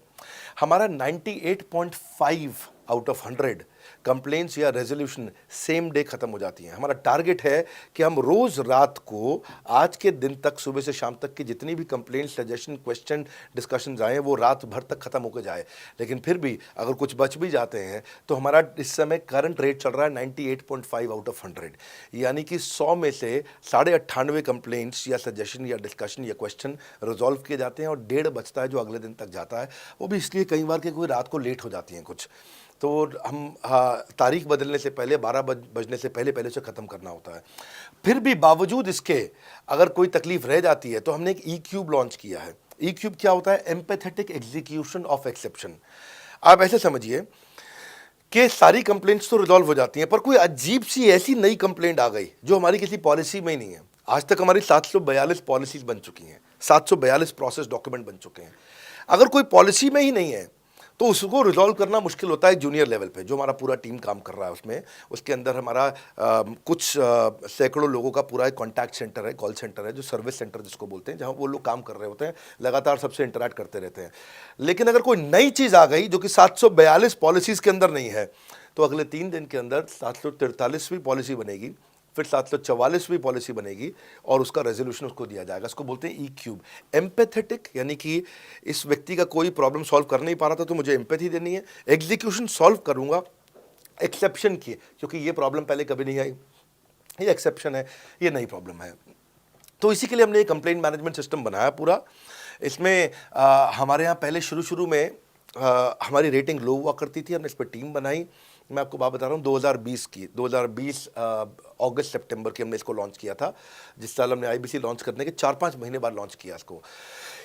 हमारा 98.5 आउट ऑफ 100 कंप्लेंट्स या रेजोल्यूशन सेम डे खत्म हो जाती हैं। हमारा टारगेट है कि हम रोज रात को, आज के दिन तक, सुबह से शाम तक की जितनी भी कंप्लेंट, सजेशन, क्वेश्चन, डिस्कशंस आए वो रात भर तक खत्म होकर जाए। लेकिन फिर भी अगर कुछ बच भी जाते हैं तो हमारा इस समय करंट रेट चल रहा है 98.5 आउट ऑफ 100, यानी कि 100 में से 98.5 कंप्लेंट्स या सजेशन या डिस्कशन या क्वेश्चन रिजॉल्व किए जाते हैं, और 1.5 बचता है जो अगले दिन तक जाता है। वो भी इसलिए कई बार कि कोई रात को लेट हो जाती हैं कुछ, तो हम तारीख बदलने से पहले, 12 बजने से पहले पहले उसे ख़त्म करना होता है। फिर भी बावजूद इसके अगर कोई तकलीफ रह जाती है तो हमने एक E-क्यूब लॉन्च किया है। E-क्यूब क्या होता है? Empathetic execution of exception. आप ऐसे समझिए कि सारी कंप्लेंट्स तो रिजॉल्व हो जाती हैं, पर कोई अजीब सी ऐसी नई कंप्लेंट आ गई जो हमारी किसी पॉलिसी में ही नहीं है। आज तक हमारी 742 पॉलिसीज बन चुकी हैं, 742 प्रोसेस डॉक्यूमेंट बन चुके हैं। अगर कोई पॉलिसी में ही नहीं है तो उसको रिजॉल्व करना मुश्किल होता है जूनियर लेवल पे, जो हमारा पूरा टीम काम कर रहा है उसमें। उसके अंदर हमारा कुछ सैकड़ों लोगों का पूरा एक कॉन्टैक्ट सेंटर है, कॉल सेंटर है, जो सर्विस सेंटर जिसको बोलते हैं, जहाँ वो लोग काम कर रहे होते हैं, लगातार सबसे इंटरैक्ट करते रहते हैं। लेकिन अगर कोई नई चीज़ आ गई जो कि 742 पॉलिसीज़ के अंदर नहीं है, तो अगले 3 दिन के अंदर 743वीं पॉलिसी बनेगी, फिर 744वीं पॉलिसी बनेगी, और उसका रेजोल्यूशन उसको दिया जाएगा। इसको बोलते हैं E-क्यूब। एम्पैथेटिक, यानी कि इस व्यक्ति का कोई प्रॉब्लम सॉल्व कर नहीं पा रहा था तो मुझे एम्पैथी देनी है। एग्जीक्यूशन सॉल्व करूंगा एक्सेप्शन की, क्योंकि ये प्रॉब्लम पहले कभी नहीं आई, ये एक्सेप्शन है, ये नई प्रॉब्लम है। तो इसी के लिए हमने एक कंप्लेंट मैनेजमेंट सिस्टम बनाया पूरा। इसमें हमारे यहाँ पहले शुरू में हमारी रेटिंग लो हुआ करती थी, हमने इस पर टीम बनाई। मैं आपको बात बता रहा हूँ 2020 अगस्त सितंबर की हमने इसको लॉन्च किया था। जिस साल हमने आईबीसी लॉन्च करने के 4-5 महीने बाद लॉन्च किया इसको,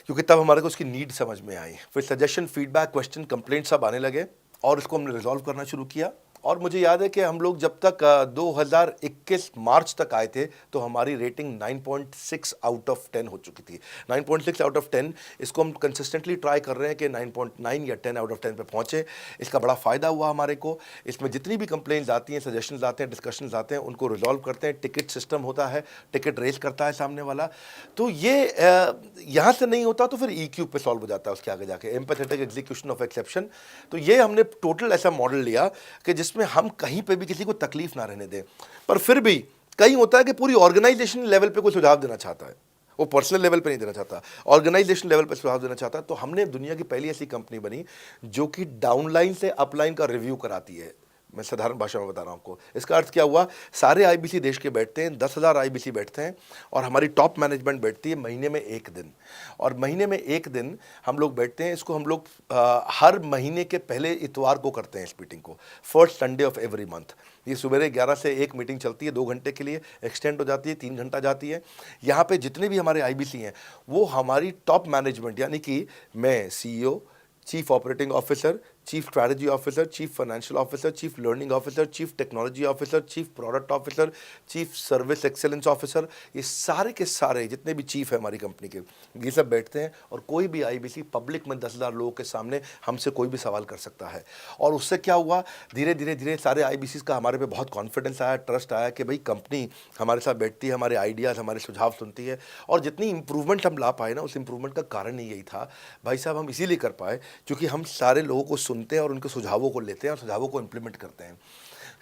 क्योंकि तब हमारे को उसकी नीड समझ में आई। फिर सजेशन, फीडबैक, क्वेश्चन, कंप्लेंट सब आने लगे, और इसको हमने रिजॉल्व करना शुरू किया। और मुझे याद है कि हम लोग जब तक 2021 मार्च तक आए थे तो हमारी रेटिंग 9.6 आउट ऑफ 10 हो चुकी थी। 9.6 आउट ऑफ 10, इसको हम कंसिस्टेंटली ट्राई कर रहे हैं कि 9.9 या 10 आउट ऑफ 10 पे पहुँचे। इसका बड़ा फ़ायदा हुआ हमारे को। इसमें जितनी भी कंप्लेंट्स आती हैं, सजेशंस आते हैं, डिस्कशंस आते हैं, उनको रिजॉल्व करते हैं। टिकट सिस्टम होता है, टिकट रेज करता है सामने वाला। तो ये यहाँ से नहीं होता तो फिर E-क्यूब पे सॉल्व हो जाता है उसके आगे जाके, एम्पैथेटिक एग्जीक्यूशन ऑफ एक्सेप्शन। तो ये हमने टोटल ऐसा मॉडल लिया कि जिसमें हम कहीं पे भी किसी को तकलीफ ना रहने दें। पर फिर भी कहीं होता है कि पूरी ऑर्गेनाइजेशन लेवल पे कोई सुझाव देना चाहता है, वो पर्सनल लेवल पे नहीं देना चाहता, ऑर्गेनाइजेशन लेवल पे सुझाव देना चाहता है। तो हमने दुनिया की पहली ऐसी कंपनी बनी जो कि डाउनलाइन से अपलाइन का रिव्यू कराती है। मैं साधारण भाषा में बता रहा हूँ आपको। इसका अर्थ क्या हुआ? सारे आईबीसी देश के बैठते हैं, 10,000 आईबीसी बैठते हैं, और हमारी टॉप मैनेजमेंट बैठती है महीने में 1 दिन। और महीने में 1 दिन हम लोग बैठते हैं। इसको हम लोग हर महीने के पहले इतवार को करते हैं इस मीटिंग को, first Sunday off every month. ये सुबह 11 से एक मीटिंग चलती है, 2 घंटे के लिए, एक्सटेंड हो जाती है, 3 घंटा जाती है। यहाँ पे जितने भी हमारे आईबीसी हैं वो हमारी टॉप मैनेजमेंट, यानी कि मैं CEO, chief operating officer, chief strategy officer, chief financial officer, chief learning officer, chief technology officer, chief product officer, chief service excellence officer, ये सारे के सारे जितने भी चीफ है हमारी कंपनी के, ये सब बैठते हैं और कोई भी आईबीसी पब्लिक में 10,000 लोगों के सामने हमसे कोई भी सवाल कर सकता है। और उससे क्या हुआ, धीरे धीरे धीरे सारे आईबीसी का हमारे पे बहुत कॉन्फिडेंस आया, ट्रस्ट आया कि भाई कंपनी हमारे साथ बैठती है, हमारे आइडियाज़, हमारे सुझाव सुनती है। और जितनी इंप्रूवमेंट हम ला पाए ना, उस इंप्रूवमेंट का कारण ही यही था भाई साहब, हम इसीलिए कर पाए क्योंकि हम सारे लोगों को सुनते हैं और उनके सुझावों को लेते हैं और सुझावों को इम्प्लीमेंट करते हैं।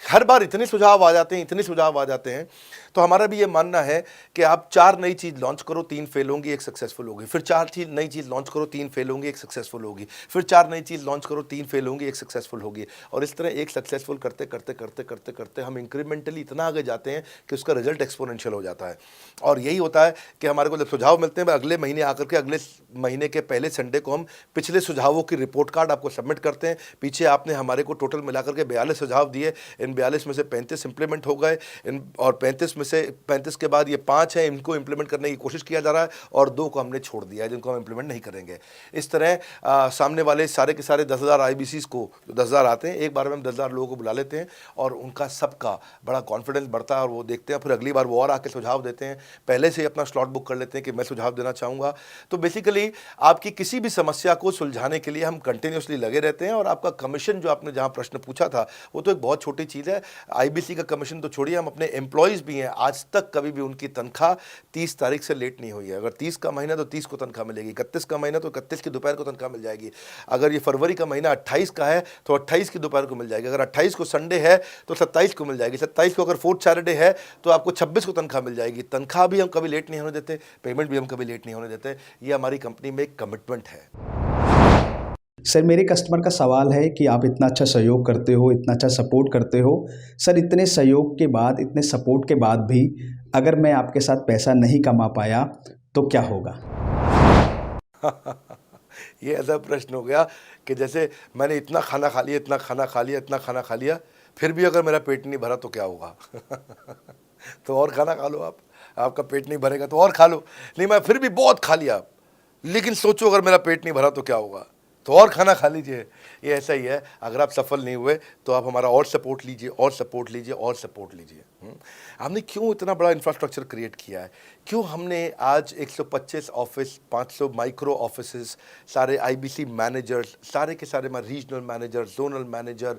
हर बार इतने सुझाव आ जाते हैं, इतने सुझाव आ जाते हैं, तो हमारा भी ये मानना है कि आप 4 नई चीज़ लॉन्च करो, 3 फेल होंगी, 1 सक्सेसफुल होगी, फिर 4 नई चीज़ लॉन्च करो, 3 फेल होंगी, 1 सक्सेसफुल होगी, फिर 4 नई चीज़ लॉन्च करो, 3 फेल होंगी, 1 सक्सेसफुल होगी। और इस तरह एक सक्सेसफुल करते करते करते करते करते हम इंक्रीमेंटली इतना आगे जाते हैं कि उसका रिजल्ट एक्सपोनेंशियल हो जाता है। और यही होता है कि हमारे को जब सुझाव मिलते हैं, अगले महीने आकर के अगले महीने के पहले संडे को हम पिछले सुझावों की रिपोर्ट कार्ड आपको सबमिट करते हैं। पीछे आपने हमारे को टोटल मिलाकर के 42 सुझाव दिए, इन 42 में से 35 इंप्लीमेंट हो गए, और 35 में से 35 के बाद ये 5 हैं, इनको इंप्लीमेंट करने की कोशिश किया जा रहा है, और 2 को हमने छोड़ दिया है जिनको हम इंप्लीमेंट नहीं करेंगे। इस तरह सामने वाले सारे के सारे 10,000 आईबीसीज को, जो 10,000 आते हैं, एक बार में हम 10,000 लोगों को बुला लेते हैं और उनका सबका बड़ा कॉन्फिडेंस बढ़ता है और वो देखते हैं, फिर अगली बार वो और आके सुझाव देते हैं, पहले से ही अपना स्लॉट बुक कर लेते हैं कि मैं सुझाव देना चाहूँगा। तो बेसिकली आपकी किसी भी समस्या को सुलझाने के लिए हम कंटिन्यूसली लगे रहते हैं। और आपका कमीशन, जो आपने जहाँ प्रश्न पूछा था, वो तो एक बहुत छोटी चीज़ है। आईबीसी का कमीशन तो छोड़िए, हम अपने एम्प्लॉयज़ भी हैं, आज तक कभी भी उनकी तनख्वाह 30 तारीख से लेट नहीं हुई है। अगर 30 का महीना तो 30 को तनख्वाह मिलेगी, 31 का महीना तो 31 की दोपहर को तनख्वाह मिल जाएगी। अगर ये फरवरी का महीना 28 का है तो 28 की दोपहर को मिल जाएगी। अगर 28 को संडे है तो 27 को मिल जाएगी। 27 को अगर फोर्थ सैटरडे है तो आपको 26 को तनख्वाह मिल जाएगी। तनख्वाह भी हम कभी लेट नहीं होने देते, पेमेंट भी हम कभी लेट नहीं होने देते। ये हमारी कंपनी में एक कमिटमेंट है। सर, मेरे कस्टमर का सवाल है कि आप इतना अच्छा सहयोग करते हो, इतना अच्छा सपोर्ट करते हो, सर इतने सहयोग के बाद, इतने सपोर्ट के बाद भी अगर मैं आपके साथ पैसा नहीं कमा पाया तो क्या होगा? ये ऐसा प्रश्न हो गया कि जैसे मैंने इतना खाना खा लिया, इतना खाना खा लिया, इतना खाना खा लिया, फिर भी अगर मेरा पेट नहीं भरा तो क्या होगा? तो और खाना खा लो, आपका पेट नहीं भरेगा तो और खा लो। नहीं, मैं फिर भी बहुत खा लिया, लेकिन सोचो अगर मेरा पेट नहीं भरा तो क्या होगा? तो और खाना खा लीजिए। ये ऐसा ही है, अगर आप सफल नहीं हुए तो आप हमारा और सपोर्ट लीजिए, और सपोर्ट लीजिए, और सपोर्ट लीजिए। हमने क्यों इतना बड़ा इंफ्रास्ट्रक्चर क्रिएट किया है? क्यों हमने आज 125 ऑफिस, 500 माइक्रो ऑफिसेस, सारे आईबीसी मैनेजर्स, सारे के सारे हमारे regional manager, zonal manager,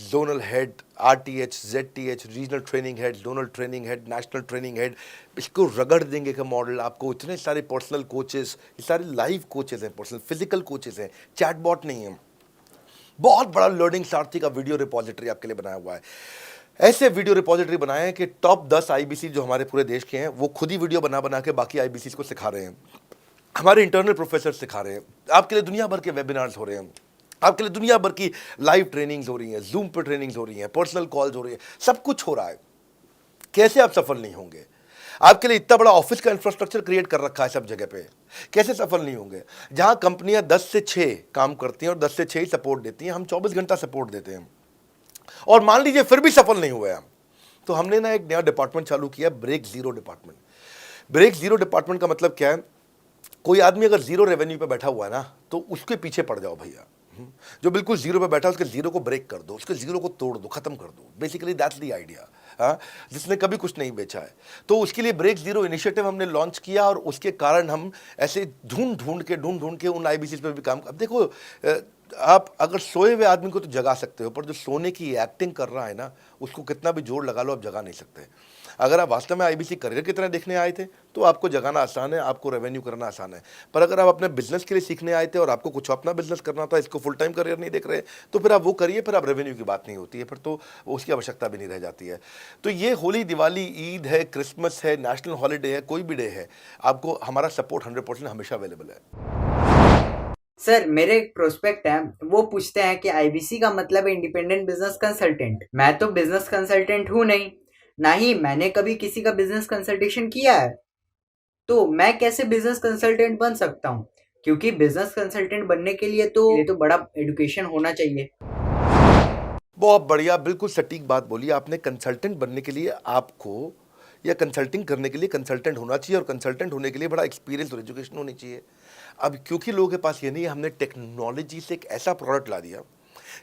zonal head, RTH, ZTH, regional training head, zonal training head, national training head, इसको रगड़ देंगे का मॉडल आपको। इतने सारे पर्सनल कोचेस, ये सारे लाइव कोचेस हैं, पर्सनल फिजिकल कोचेस हैं, चैटबॉट नहीं है। बहुत बड़ा लर्निंग सारथी का वीडियो रिपोजिटरी आपके लिए बनाया हुआ है। ऐसे वीडियो रिपोजिटरी बनाए हैं कि टॉप 10 आईबीसी जो हमारे पूरे देश के हैं, वो खुद ही वीडियो बना बना के बाकी आईबीसी को सिखा रहे हैं। हमारे इंटरनल प्रोफेसर सिखा रहे हैं। आपके लिए दुनिया भर के वेबिनार्स हो रहे हैं, आपके लिए दुनिया भर की लाइव ट्रेनिंग्स हो रही हैं, जूम पर ट्रेनिंग्स हो रही हैं, पर्सनल कॉल्स हो रही है, सब कुछ हो रहा है। कैसे आप सफल नहीं होंगे? आपके लिए इतना बड़ा ऑफिस का इंफ्रास्ट्रक्चर क्रिएट कर रखा है सब जगह पे, कैसे सफल नहीं होंगे? जहां कंपनियां 10 से 6 काम करती हैं और 10 से 6 ही सपोर्ट देती हैं, हम 24 घंटा सपोर्ट देते हैं। और मान लीजिए फिर भी सफल नहीं हुए हम, तो हमने ना एक नया डिपार्टमेंट चालू किया, break zero department. Break zero department का मतलब क्या है? कोई आदमी अगर जीरो रेवेन्यू पे बैठा हुआ है ना, तो उसके पीछे पड़ जाओ भैया। जो बिल्कुल जीरो पे बैठा है, उसके जीरो को ब्रेक कर दो, उसके जीरो को तोड़ दो, खत्म कर दो। Basically that's the idea. हाँ, जिसने कभी कुछ नहीं बेचा है, तो उसके लिए ब्रेक जीरो इनिशिएटिव हमने लॉन्च किया। और उसके कारण हम ऐसे ढूंढ ढूंढ के उन आईबीसी पे भी काम। अब देखो, आप अगर सोए हुए आदमी को तो जगा सकते हो, पर जो सोने की एक्टिंग कर रहा है ना, उसको कितना भी जोर लगा लो, आप जगा नहीं सकते। अगर आप वास्तव में आईबीसी करियर की तरह देखने आए थे तो आपको जगाना आसान है, आपको रेवेन्यू करना आसान है। पर अगर आप अपने बिजनेस के लिए सीखने आए थे और आपको कुछ अपना बिजनेस करना था, इसको फुल टाइम करियर नहीं देख रहे, तो फिर आप वो करिए, फिर आप रेवेन्यू की बात नहीं होती है, फिर तो उसकी आवश्यकता भी नहीं रह जाती है। तो ये होली, दिवाली, ईद है, क्रिसमस है, नेशनल हॉलीडे है, कोई भी डे है, आपको हमारा सपोर्ट 100% हमेशा अवेलेबल है। सर, मेरे एक प्रोस्पेक्ट है, वो पूछते हैं कि आईबीसी का मतलब है इंडिपेंडेंट बिजनेस कंसल्टेंट। मैं तो बिजनेस कंसल्टेंट हूँ नहीं, ना ही मैंने कभी किसी का बिजनेस कंसल्टेशन किया है, तो मैं कैसे बिजनेस कंसल्टेंट बन सकता हूँ? क्योंकि बिजनेस कंसल्टेंट बनने के लिए तो बड़ा एजुकेशन होना चाहिए। बहुत बढ़िया, बिल्कुल सटीक बात बोली आपने। कंसल्टेंट बनने के लिए आपको, या कंसल्टिंग करने के लिए कंसल्टेंट होना चाहिए, और कंसल्टेंट होने के लिए बड़ा एक्सपीरियंस और एजुकेशन होनी चाहिए। अब क्योंकि लोगों के पास ये नहीं है, हमने टेक्नोलॉजी से एक ऐसा प्रोडक्ट ला दिया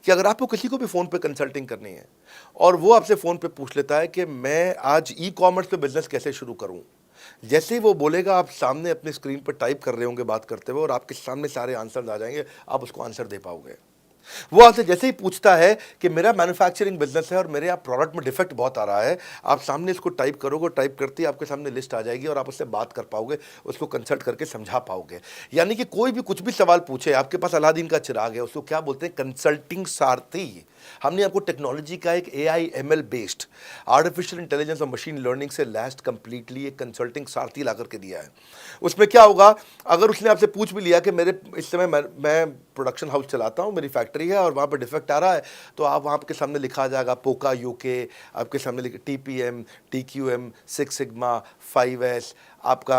कि अगर आपको किसी को भी फ़ोन पे कंसल्टिंग करनी है और वो आपसे फ़ोन पे पूछ लेता है कि मैं आज ई-कॉमर्स पे बिज़नेस कैसे शुरू करूं, जैसे ही वो बोलेगा आप सामने अपनी स्क्रीन पर टाइप कर रहे होंगे बात करते हुए और आपके सामने सारे आंसर आ जाएंगे, आप उसको आंसर दे पाओगे। वो आपसे जैसे ही पूछता है कि मेरा मैन्युफैक्चरिंग बिजनेस है और मेरे यहाँ प्रोडक्ट में डिफेक्ट बहुत आ रहा है, आप सामने इसको टाइप करोगे, टाइप करते ही आपके सामने लिस्ट आ जाएगी और आप उससे बात कर पाओगे, उसको कंसल्ट करके समझा पाओगे। यानी कि कोई भी कुछ भी सवाल पूछे, आपके पास अलादीन का चिराग है, उसको क्या बोलते हैं, कंसल्टिंग सारथी। हमने आपको टेक्नोलॉजी का एक AI ML based artificial intelligence और मशीन लर्निंग से लैस्ड कंप्लीटली एक कंसल्टिंग सारथी ला करके दिया है। उसमें क्या होगा, अगर उसने आपसे पूछ भी लिया कि मेरे इस समय मैं प्रोडक्शन हाउस चलाता हूँ, मेरी फैक्ट्री है और वहाँ पर डिफेक्ट आ रहा है, तो आप वहाँ के सामने लिखा आ जाएगा पोका UK, आपके सामने TPM, TQM, 6 सिग्मा, 5S, आपका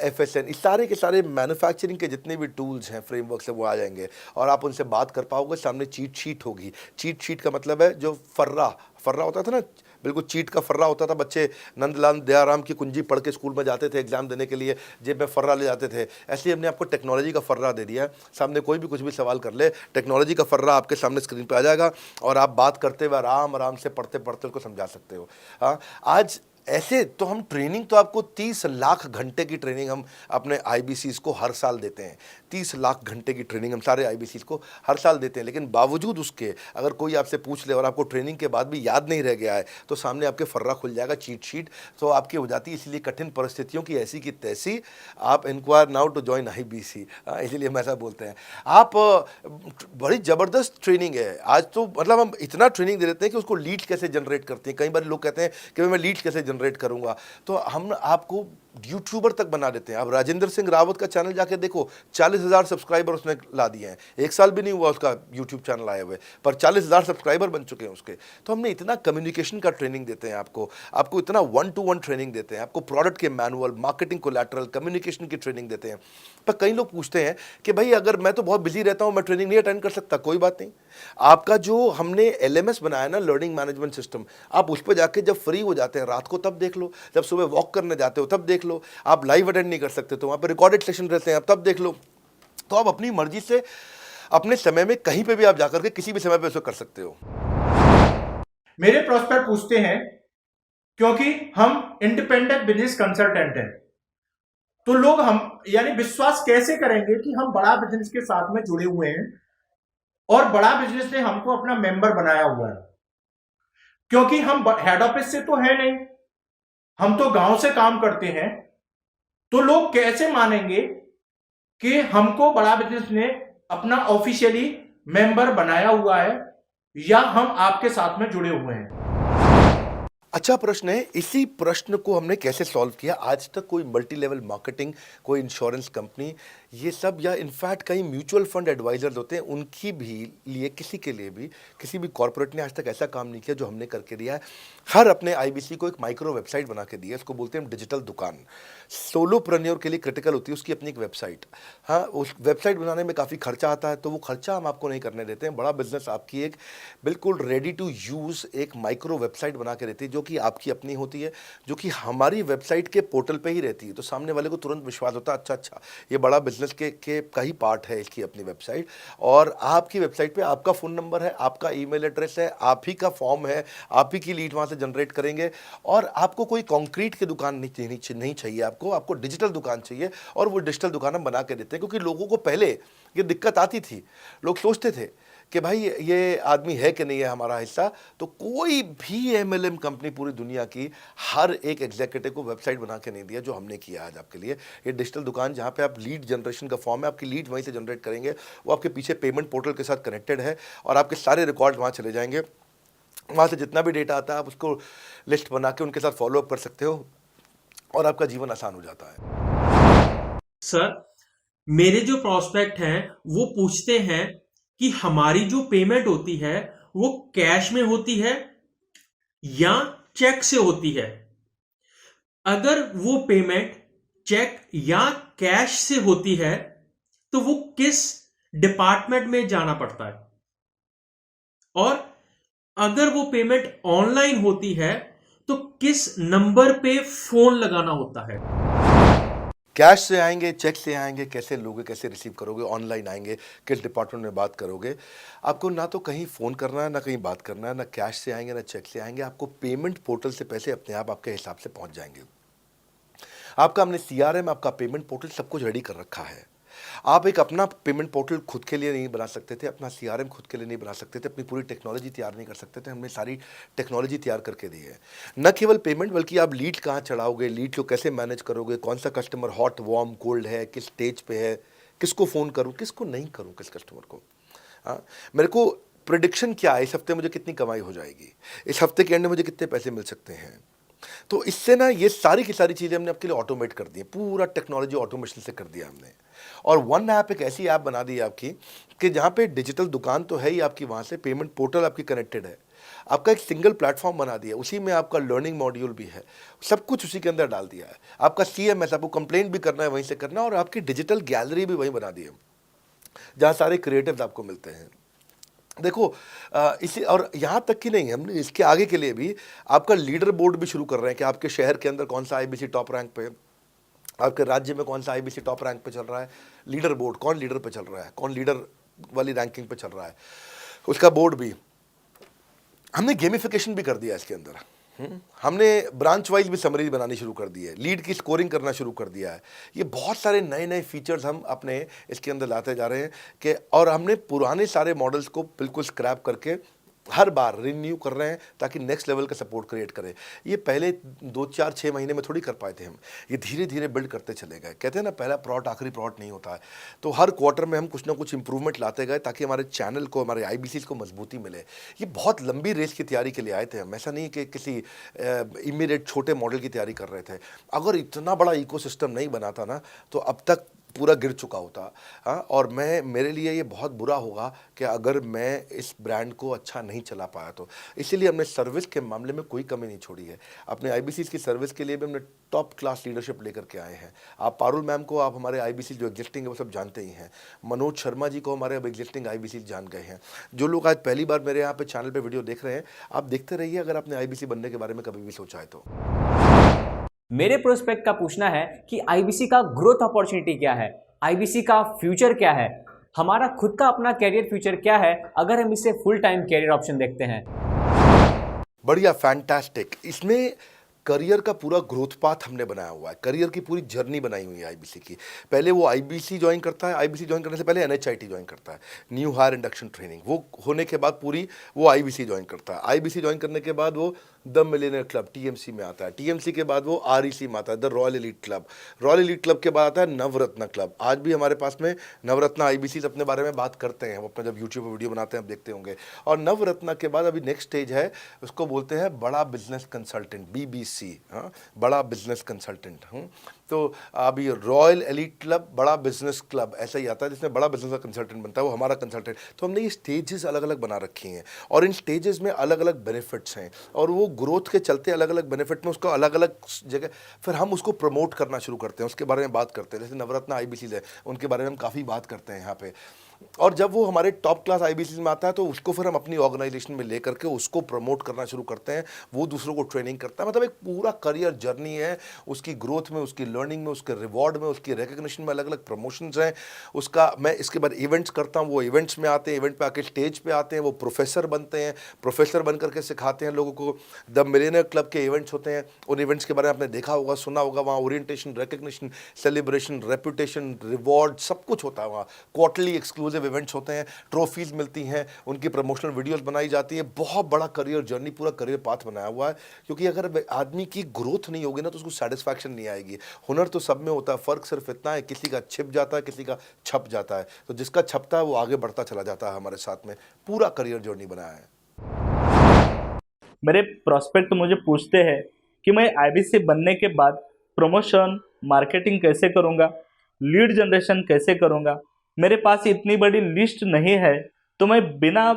FSN, इस सारे के सारे मैन्युफैक्चरिंग के जितने भी टूल्स हैं, फ्रेमवर्क से वो आ जाएंगे और आप उनसे बात कर पाओगे। सामने चीट शीट होगी। चीट शीट का मतलब है जो फर्रा होता था ना, बिल्कुल चीट का फर्रा होता था, बच्चे नंदलाल दयाराम की कुंजी पढ़ के स्कूल में जाते थे एग्जाम देने के लिए, जेब में फर्रा ले जाते थे। ऐसे ही हमने आपको टेक्नोलॉजी का फर्रा दे दिया है। सामने कोई भी कुछ भी सवाल कर ले, टेक्नोलॉजी का फर्रा आपके सामने स्क्रीन पे आ जाएगा और आप बात करते हुए आराम से पढ़ते पढ़ते उसको समझा सकते हो। हाँ, आज ऐसे तो हम ट्रेनिंग तो आपको 30 लाख घंटे की ट्रेनिंग हम अपने IBCs को हर साल देते हैं। 30 लाख घंटे की ट्रेनिंग हम सारे IBCs को हर साल देते हैं, लेकिन बावजूद उसके अगर कोई आपसे पूछ ले और आपको ट्रेनिंग के बाद भी याद नहीं रह गया है तो सामने आपके फर्रा खुल जाएगा, चीट शीट तो आपकी हो जाती है। इसलिए कठिन परिस्थितियों की ऐसी की तैसी, आप enquire now to join IBC, इसीलिए हम ऐसा बोलते हैं। आप बड़ी ज़बरदस्त ट्रेनिंग है आज तो, मतलब हम इतना ट्रेनिंग दे देते हैं कि उसको लीड्स कैसे जनरेट करते हैं। कई बार लोग कहते हैं कि मैं लीड्स कैसे जनरेट करूंगा, तो हम आपको यूट्यूबर तक बना देते हैं। अब राजेंद्र सिंह रावत का चैनल जाके देखो, 40,000 सब्सक्राइबर उसने ला दिए हैं। 1 साल भी नहीं हुआ उसका यूट्यूब चैनल आए हुए, पर 40,000 सब्सक्राइबर बन चुके हैं उसके। तो हमने इतना कम्युनिकेशन का ट्रेनिंग देते हैं आपको इतना 1-to-1 ट्रेनिंग देते हैं, आपको प्रोडक्ट के मैनुअल, मार्केटिंग कोलैटरल, कम्युनिकेशन की ट्रेनिंग देते हैं। पर कई लोग पूछते हैं कि भाई अगर मैं तो बहुत बिजी रहता हूँ, मैं ट्रेनिंग नहीं अटेंड कर सकता। कोई बात नहीं, आपका जो हमने LMS बनाया ना, लर्निंग मैनेजमेंट सिस्टम, आप उस पर जाके जब फ्री हो जाते हैं रात को तब देख लो, जब सुबह वॉक करने जाते हो तब देख लो, आप लाइव अटेंड नहीं कर सकते तो वहाँ पे रिकॉर्डेड सेशन रहते हैं, आप तब देख लो। तो आप अपनी मर्जी से अपने समय में कहीं पे भी आप जाकर के किसी भी समय पे उसको कर सकते हो। मेरे प्रोस्पेक्ट पूछते हैं, क्योंकि हम इंडिपेंडेंट बिजनेस कंसल्टेंट हैं, तो लोग हम यानी विश्वास कैसे करेंगे कि हम बड़ा बिजनेस के साथ में जुड़े हुए हैं और बड़ा बिजनेस ने हमको अपना मेंबर बनाया हुआ है। क्योंकि हम हेड ऑफिस से तो है नहीं, हम तो गांव से काम करते हैं, तो लोग कैसे मानेंगे कि हमको बड़ा बिजनेस ने अपना ऑफिशियली मेंबर बनाया हुआ है या हम आपके साथ में जुड़े हुए हैं। अच्छा प्रश्न है। इसी प्रश्न को हमने कैसे सॉल्व किया, आज तक कोई मल्टी लेवल मार्केटिंग, कोई इंश्योरेंस कंपनी, ये सब, या इनफैक्ट कई म्यूचुअल फंड एडवाइजर्स होते हैं, उनकी भी लिए किसी के लिए भी किसी भी कॉर्पोरेट ने आज तक ऐसा काम नहीं किया जो हमने करके दिया है। हर अपने IBC को एक माइक्रो वेबसाइट बना के दिया है, इसको बोलते हैं डिजिटल दुकान। सोलोप्रेन्योर के लिए क्रिटिकल होती है उसकी अपनी एक वेबसाइट। हाँ, उस वेबसाइट बनाने में काफ़ी खर्चा आता है, तो वो खर्चा हम आपको नहीं करने देते हैं। बड़ा बिजनेस आपकी एक बिल्कुल रेडी टू यूज़ एक माइक्रो वेबसाइट बना के देती है, जो कि आपकी अपनी होती है, जो कि हमारी वेबसाइट के पोर्टल पे ही रहती है। तो सामने वाले को तुरंत विश्वास होता है, अच्छा ये बड़ा बिजनेस के का ही पार्ट है इसकी अपनी वेबसाइट। और आपकी वेबसाइट पे आपका फ़ोन नंबर है, आपका ईमेल एड्रेस है, आप ही का फॉर्म है, आप ही की लीड वहाँ से जनरेट करेंगे। और आपको कोई कंक्रीट की दुकान नहीं चाहिए, आपको डिजिटल दुकान चाहिए, और वो डिजिटल दुकान हम बना के देते हैं। क्योंकि लोगों को पहले ये दिक्कत आती थी, लोग सोचते थे कि भाई ये आदमी है कि नहीं है हमारा हिस्सा। तो कोई भी MLM कंपनी पूरी दुनिया की हर एक एग्जीक्यूटिव को वेबसाइट बना के नहीं दिया जो हमने किया आज आपके लिए। ये डिजिटल दुकान जहाँ पे आप लीड जनरेशन का फॉर्म है, आपकी लीड वहीं से जनरेट करेंगे, वो आपके पीछे पेमेंट पोर्टल के साथ कनेक्टेड है और आपके सारे रिकॉर्ड वहाँ चले जाएंगे। वहाँ से जितना भी डेटा आता है आप उसको लिस्ट बना के उनके साथ फॉलोअप कर सकते हो और आपका जीवन आसान हो जाता है। सर, मेरे जो प्रोस्पेक्ट हैं वो पूछते हैं कि हमारी जो पेमेंट होती है वो कैश में होती है या चेक से होती है। अगर वो पेमेंट चेक या कैश से होती है तो वो किस डिपार्टमेंट में जाना पड़ता है, और अगर वो पेमेंट ऑनलाइन होती है तो किस नंबर पे फोन लगाना होता है। कैश से आएंगे, चेक से आएंगे, कैसे लोगे, कैसे रिसीव करोगे, ऑनलाइन आएंगे, किस डिपार्टमेंट में बात करोगे। आपको ना तो कहीं फ़ोन करना है, ना कहीं बात करना है, ना कैश से आएंगे, ना चेक से आएंगे। आपको पेमेंट पोर्टल से पैसे अपने आप आपके हिसाब से पहुंच जाएंगे। आपका हमने CRM, आपका पेमेंट पोर्टल सब कुछ रेडी कर रखा है। आप एक अपना पेमेंट पोर्टल खुद के लिए नहीं बना सकते थे, अपना CRM खुद के लिए नहीं बना सकते थे, अपनी पूरी टेक्नोलॉजी तैयार नहीं कर सकते थे। हमने सारी टेक्नोलॉजी तैयार करके दी है। न केवल पेमेंट, बल्कि आप लीड कहाँ चढ़ाओगे, लीड को कैसे मैनेज करोगे, कौन सा कस्टमर हॉट, वार्म, कोल्ड है, किस स्टेज पे है, किसको फ़ोन करूँ, किसको नहीं करूँ, किस कस्टमर को। हाँ, मेरे को प्रिडिक्शन क्या है, इस हफ्ते मुझे कितनी कमाई हो जाएगी, इस हफ्ते के एंड में मुझे कितने पैसे मिल सकते हैं। तो इससे ना ये सारी की सारी चीज़ें हमने आपके लिए ऑटोमेट कर दी है, पूरा टेक्नोलॉजी ऑटोमेशन से कर दिया हमने। और वन ऐप एक ऐसी ऐप बना दी है आपकी कि जहाँ पे डिजिटल दुकान तो है ही आपकी, वहाँ से पेमेंट पोर्टल आपकी कनेक्टेड है, आपका एक सिंगल प्लेटफॉर्म बना दिया, उसी में आपका लर्निंग मॉड्यूल भी है, सब कुछ उसी के अंदर डाल दिया है। आपका CMS, आपको कंप्लेंट भी करना है वहीं से करना है, और आपकी डिजिटल गैलरी भी वहीं बना दी है, जहाँ सारे क्रिएटिव्स आपको मिलते हैं। देखो इसी, और यहाँ तक कि नहीं, हमने इसके आगे के लिए भी आपका लीडर बोर्ड भी शुरू कर रहे हैं कि आपके शहर के अंदर कौन सा IBC टॉप रैंक पे, आपके राज्य में कौन सा IBC टॉप रैंक पे चल रहा है, लीडर बोर्ड कौन लीडर पे चल रहा है, कौन लीडर वाली रैंकिंग पे चल रहा है, उसका बोर्ड भी हमने गेमिफिकेशन भी कर दिया इसके अंदर। हमने ब्रांच वाइज भी समरीज बनानी शुरू कर दी है, लीड की स्कोरिंग करना शुरू कर दिया है। ये बहुत सारे नए नए फीचर्स हम अपने इसके अंदर लाते जा रहे हैं कि, और हमने पुराने सारे मॉडल्स को बिल्कुल स्क्रैप करके हर बार रिन्यू कर रहे हैं ताकि नेक्स्ट लेवल का सपोर्ट क्रिएट करें। ये पहले 2-4-6 महीने में थोड़ी कर पाए थे हम, ये धीरे धीरे बिल्ड करते चले गए। कहते हैं ना, पहला प्लॉट आखिरी प्लॉट नहीं होता है। तो हर क्वार्टर में हम कुछ ना कुछ इंप्रूवमेंट लाते गए ताकि हमारे चैनल को, हमारे IBCs को मजबूती मिले। ये बहुत लंबी रेस की तैयारी के लिए आए थे हम, ऐसा नहीं कि किसी इमीडिएट छोटे मॉडल की तैयारी कर रहे थे। अगर इतना बड़ा इकोसिस्टम नहीं बनाता ना तो अब तक पूरा गिर चुका होता। हाँ, और मेरे लिए ये बहुत बुरा होगा कि अगर मैं इस ब्रांड को अच्छा नहीं चला पाया तो। इसीलिए हमने सर्विस के मामले में कोई कमी नहीं छोड़ी है। अपने IBCs की सर्विस के लिए भी हमने टॉप क्लास लीडरशिप लेकर के आए हैं। आप पारुल मैम को, आप हमारे IBC जो एग्जिस्टिंग है वो सब जानते ही हैं। मनोज शर्मा जी को हमारे अब एग्जिस्टिंग IBC जान गए हैं। जो लोग आज पहली बार मेरे यहाँ पे चैनल पे वीडियो देख रहे हैं, आप देखते रहिए अगर आपने IBC बनने के बारे में कभी भी सोचा है तो। मेरे प्रोस्पेक्ट का पूछना है कि IBC का ग्रोथ अपॉर्चुनिटी क्या है, IBC का फ्यूचर क्या है, हमारा खुद का अपना कैरियर फ्यूचर क्या है अगर हम इसे फुल टाइम कैरियर ऑप्शन देखते हैं। बढ़िया, फैंटास्टिक। इसमें करियर का पूरा ग्रोथ पाथ हमने बनाया हुआ है, करियर की पूरी जर्नी बनाई हुई है IBC की। पहले वो IBC ज्वाइन करता है, IBC ज्वाइन करने से पहले NHIT ज्वाइन करता है, न्यू हायर इंडक्शन ट्रेनिंग। वो होने के बाद पूरी वो IBC ज्वाइन करता है। IBC ज्वाइन करने के बाद वो द मिलेनियर क्लब TMC में आता है। TMC के बाद वो REC में आता है, the royal elite club. Royal elite club के बाद आता है नवरत्न क्लब। आज भी हमारे पास में नवरत्न IBCs अपने बारे में बात करते हैं, वो अपना जब यूट्यूब पर वीडियो बनाते हैं आप देखते होंगे। और नवरत्न के बाद अभी नेक्स्ट स्टेज है, उसको बोलते हैं बड़ा बिजनेस कंसल्टेंट, BBC। हाँ, बड़ा बिजनेस कंसल्टेंट। तो अभी रॉयल एलीट क्लब, बड़ा बिजनेस क्लब, ऐसा ही आता है जिसमें बड़ा बिजनेस का कंसल्टेंट बनता है, वो हमारा कंसल्टेंट। तो हमने ये स्टेजेस अलग अलग बना रखी हैं और इन स्टेजेस में अलग अलग बेनिफिट्स हैं और वो ग्रोथ के चलते अलग अलग बेनिफिट में उसको अलग अलग जगह फिर हम उसको प्रमोट करना शुरू करते हैं, उसके बारे में बात करते हैं। जैसे नवरत्न IBCs है, उनके बारे में हम काफ़ी बात करते हैं यहाँ पे। और जब वो हमारे टॉप क्लास IBCs में आता है तो उसको फिर हम अपनी ऑर्गेनाइजेशन में लेकर के उसको प्रमोट करना शुरू करते हैं, वो दूसरों को ट्रेनिंग करता है। मतलब एक पूरा करियर जर्नी है, उसकी ग्रोथ में, उसकी लर्निंग में, उसके रिवॉर्ड में, उसकी रिकग्निशन में अलग अलग प्रमोशंस हैं उसका। मैं इसके बाद इवेंट्स करता हूँ, वो इवेंट्स में आते हैं, इवेंट पे आके स्टेज पे आते हैं, वो प्रोफेसर बनते हैं, प्रोफेसर बन करके सिखाते हैं लोगों को। द मिलेनियर क्लब के इवेंट्स होते हैं, उन इवेंट्स के बारे में आपने देखा होगा, सुना होगा। वहाँ orientation, recognition, celebration, reputation, reward सब कुछ होता है। वहाँ क्वार्टरली एक्सक्लूसिव इवेंट्स होते हैं, ट्रॉफीज मिलती हैं, उनकी प्रमोशनल वीडियोस बनाई जाती है। बहुत बड़ा करियर जर्नी, पूरा करियर पाथ बनाया हुआ है। क्योंकि अगर आदमी की ग्रोथ नहीं होगी ना तो उसको सेटिस्फैक्शन नहीं आएगी। हुनर तो सब में होता है, फ़र्क सिर्फ इतना है किसी का छिप जाता है, किसी का छप जाता है। तो जिसका छपता है वो आगे बढ़ता चला जाता है। हमारे साथ में पूरा करियर जर्नी बनाया है। मेरे प्रोस्पेक्ट मुझे पूछते हैं कि मैं IBC बनने के बाद प्रमोशन, मार्केटिंग कैसे करूंगा, लीड जनरेशन कैसे करूंगा। मेरे पास इतनी बड़ी लिस्ट नहीं है, तो मैं बिना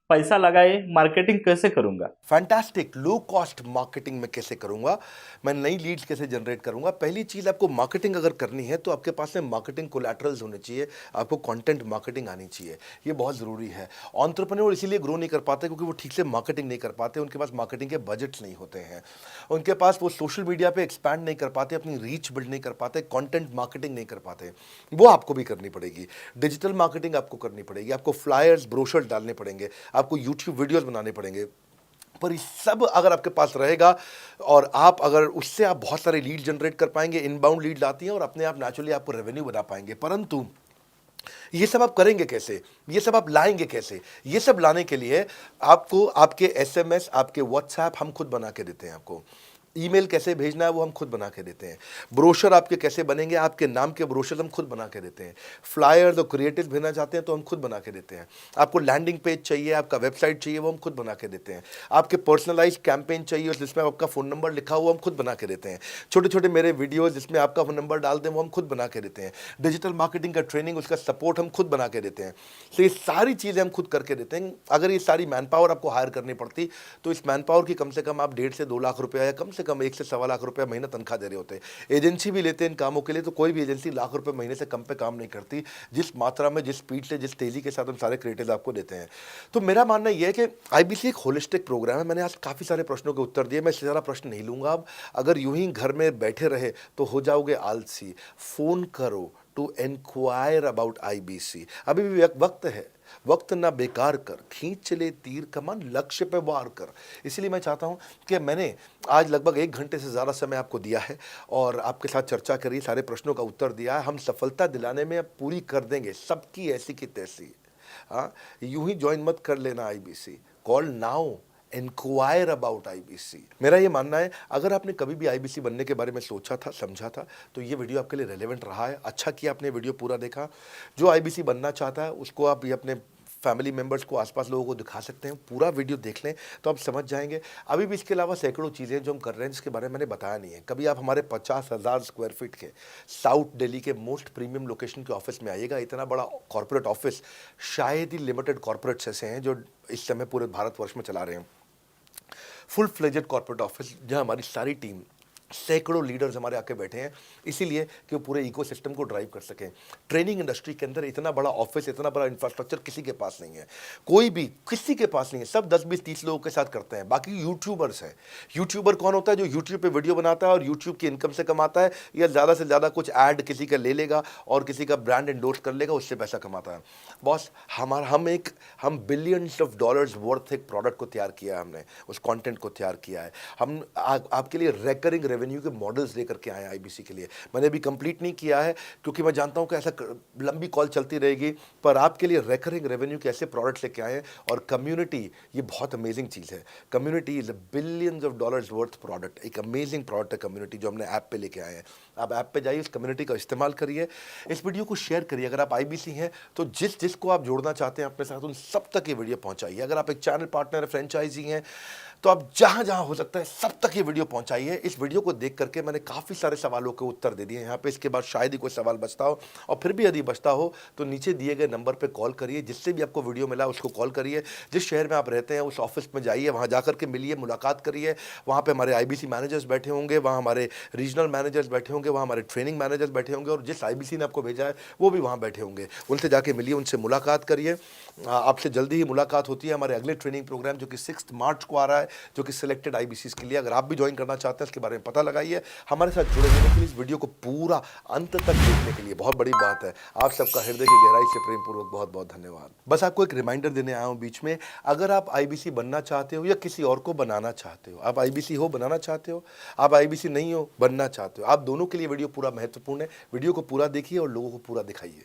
पैसा लगाए मार्केटिंग कैसे करूंगा? फैंटास्टिक। लो कॉस्ट मार्केटिंग में कैसे करूंगा, मैं नई लीड्स कैसे जनरेट करूंगा। पहली चीज, आपको मार्केटिंग अगर करनी है तो आपके पास में मार्केटिंग कोलैटरल्स होने चाहिए, आपको कंटेंट मार्केटिंग आनी चाहिए, ये बहुत जरूरी है। एंटरप्रेन्योर इसीलिए ग्रो नहीं कर पाते क्योंकि वो ठीक से मार्केटिंग नहीं कर पाते, उनके पास मार्केटिंग के बजट्स नहीं होते हैं, उनके पास वो सोशल मीडिया पे एक्सपैंड नहीं कर पाते, अपनी रीच बिल्ड नहीं कर पाते, कंटेंट मार्केटिंग नहीं कर पाते। वो आपको भी करनी पड़ेगी। डिजिटल मार्केटिंग आपको करनी पड़ेगी, आपको फ्लायर्स ब्रोशर डालने पड़ेंगे, आपको यूट्यूब वीडियोस बनाने पड़ेंगे। पर ये सब अगर आपके पास रहेगा और आप अगर उससे आप बहुत सारे लीड जनरेट कर पाएंगे, इनबाउंड लीड आती हैं और अपने आप नेचुरली आपको रेवेन्यू बना पाएंगे। परंतु ये सब आप करेंगे कैसे, ये सब आप लाएंगे कैसे? ये सब लाने के लिए आपको आपके SMS, आपके व्हाट्सएप हम खुद बना के देते हैं, आपको ईमेल कैसे भेजना है वो हम खुद बना के देते हैं, ब्रोशर आपके कैसे बनेंगे, आपके नाम के ब्रोशर हम खुद बना के देते हैं, फ्लायर्स और क्रिएटिव भेजना चाहते हैं तो हम खुद बना के देते हैं, आपको लैंडिंग पेज चाहिए, आपका वेबसाइट चाहिए, वो हम खुद बना के देते हैं, आपके पर्सनलाइज कैंपेन चाहिए जिसमें आपका फ़ोन नंबर लिखा हुआ हम खुद बना के देते हैं, छोटे छोटे मेरे वीडियोज़ जिसमें आपका फ़ोन नंबर डाल दें वो हम खुद बना के देते हैं, डिजिटल मार्केटिंग का ट्रेनिंग, उसका सपोर्ट हम खुद बना के देते हैं। तो ये सारी चीज़ें हम खुद करके देते हैं। अगर ये सारी मैन पावर आपको हायर करनी पड़ती तो इस मैन पावर की कम से कम आप 1.5 से 2 लाख रुपया या कम से कम 1 से 1.25 लाख रुपया महीना तनख्वाह दे रहे होते हैं। एजेंसी भी लेते हैं इन कामों के लिए, तो कोई भी एजेंसी लाख रुपए महीने से कम पे काम नहीं करती, जिस मात्रा में, जिस स्पीड से, जिस तेजी के साथ हम सारे क्रिएटिव आपको देते हैं। तो मेरा मानना यह है कि IBC एक होलिस्टिक प्रोग्राम है। मैंने आज काफ़ी सारे प्रश्नों के उत्तर दिए, मैं इससे ज़्यादा प्रश्न नहीं लूँगा अब। अगर यूं ही घर में बैठे रहे तो हो जाओगे आलसी। फ़ोन करो टू एनक्वायर अबाउट IBC। अभी भी वक्त है, वक्त ना बेकार कर, खींच चले तीर कमान, लक्ष्य पे वार कर। इसलिए मैं चाहता हूं कि मैंने आज लगभग 1 घंटे से ज़्यादा समय आपको दिया है और आपके साथ चर्चा करी, सारे प्रश्नों का उत्तर दिया है। हम सफलता दिलाने में अब पूरी कर देंगे सबकी ऐसी की तैसी। हाँ, यूं ही ज्वाइन मत कर लेना IBC, call now, enquire about IBC। मेरा ये मानना है, अगर आपने कभी भी IBC बनने के बारे में सोचा था, समझा था, तो ये वीडियो आपके लिए रेलेवेंट रहा है। अच्छा किया आपने वीडियो पूरा देखा। जो IBC बनना चाहता है उसको आप ये अपने फैमिली मेम्बर्स को, आसपास लोगों को दिखा सकते हैं। पूरा वीडियो देख लें तो आप समझ जाएंगे। अभी भी इसके अलावा सैकड़ों चीज़ें जो हम कर रहे हैं जिसके बारे में मैंने बताया नहीं है। कभी आप हमारे 50,000 स्क्वायर फीट के साउथ दिल्ली के मोस्ट प्रीमियम लोकेशन के ऑफिस में आइएगा। इतना बड़ा कॉर्पोरेट ऑफिस शायद ही लिमिटेड कॉर्पोरेट्स ऐसे हैं जो इस समय पूरे भारतवर्ष में चला रहे हैं। फुल फ्लेजेड कॉर्पोरेट ऑफिस जहां हमारी सारी टीम, सैकड़ों लीडर्स हमारे आके बैठे हैं, इसीलिए कि वो पूरे इकोसिस्टम को ड्राइव कर सकें। ट्रेनिंग इंडस्ट्री के अंदर इतना बड़ा ऑफिस, इतना बड़ा इंफ्रास्ट्रक्चर किसी के पास नहीं है, कोई भी किसी के पास नहीं है। सब 10, 20, 30 लोगों के साथ करते हैं। बाकी यूट्यूबर्स हैं। यूट्यूबर कौन होता है? जो यूट्यूब पे वीडियो बनाता है और यूट्यूब की इनकम से कमाता है, या ज़्यादा से ज़्यादा कुछ ऐड किसी का ले लेगा और किसी का ब्रांड एंडोर्स कर लेगा, उससे पैसा कमाता है। बॉस, हम बिलियंस ऑफ डॉलर्स वर्थ एक प्रोडक्ट को तैयार किया है, हमने उस कंटेंट को तैयार किया है। हम आपके लिए रेकरिंग रेवेन्यू के मॉडल्स लेकर के आए हैं IBC के लिए। मैंने अभी कंप्लीट नहीं किया है क्योंकि मैं जानता हूं कि ऐसा लंबी कॉल चलती रहेगी, पर आपके लिए रेकरिंग रेवेन्यू के ऐसे प्रोडक्ट्स लेके आए हैं। और कम्युनिटी, ये बहुत अमेजिंग चीज़ है। Community is a billions of dollars worth product. एक अमेजिंग प्रोडक्ट है कम्युनिटी, जो हमने ऐप पे लेके आए हैं। आप ऐप पे जाइए, उस कम्युनिटी का इस्तेमाल करिए, इस वीडियो को शेयर करिए। अगर आप IBC हैं तो जिसको आप जोड़ना चाहते हैं अपने साथ, उन सब तक ये वीडियो पहुंचाइए। अगर आप एक चैनल पार्टनर, फ्रेंचाइजी हैं, तो आप जहां जहां हो सकता है सब तक ये वीडियो पहुंचाइए। इस वीडियो को देख करके मैंने काफ़ी सारे सवालों के उत्तर दे दिए यहाँ पे। इसके बाद शायद ही कोई सवाल बचता हो, और फिर भी यदि बचता हो तो नीचे दिए गए नंबर पे कॉल करिए। जिससे भी आपको वीडियो मिला उसको कॉल करिए। जिस शहर में आप रहते हैं उस ऑफिस में जाइए, वहाँ जा करके मिलिए, मुलाकात करिए। वहाँ पे हमारे IBC मैनेजर्स बैठे होंगे, वहाँ हमारे रीजनल मैनेजर्स बैठे होंगे, वहाँ हमारे ट्रेनिंग मैनेजर्स बैठे होंगे, और जिस IBC ने आपको भेजा है वो भी वहाँ बैठे होंगे। उनसे जाके मिलिए, उनसे मुलाकात करिए। आपसे जल्दी ही मुलाकात होती है हमारे अगले ट्रेनिंग प्रोग्राम जो कि 6 मार्च को आ रहा है, जो कि सिलेक्टेड IBCs के लिए। अगर आप भी ज्वाइन करना चाहते हैं, इसके बारे में पता लगाइए। हमारे साथ जुड़े रहने के लिए, इस वीडियो को पूरा अंत तक देखने के लिए बहुत बड़ी बात है। आप सबका हृदय की गहराई से प्रेम पूर्वक बहुत बहुत धन्यवाद। बस आपको एक रिमाइंडर देने आया हूँ बीच में, अगर आप IBC बनना चाहते हो या किसी और को बनाना चाहते हो, आप IBC हो, बनाना चाहते हो, आप IBC नहीं हो, बनना चाहते हो, आप दोनों के लिए वीडियो पूरा महत्वपूर्ण है। वीडियो को पूरा देखिए और लोगों को पूरा दिखाइए।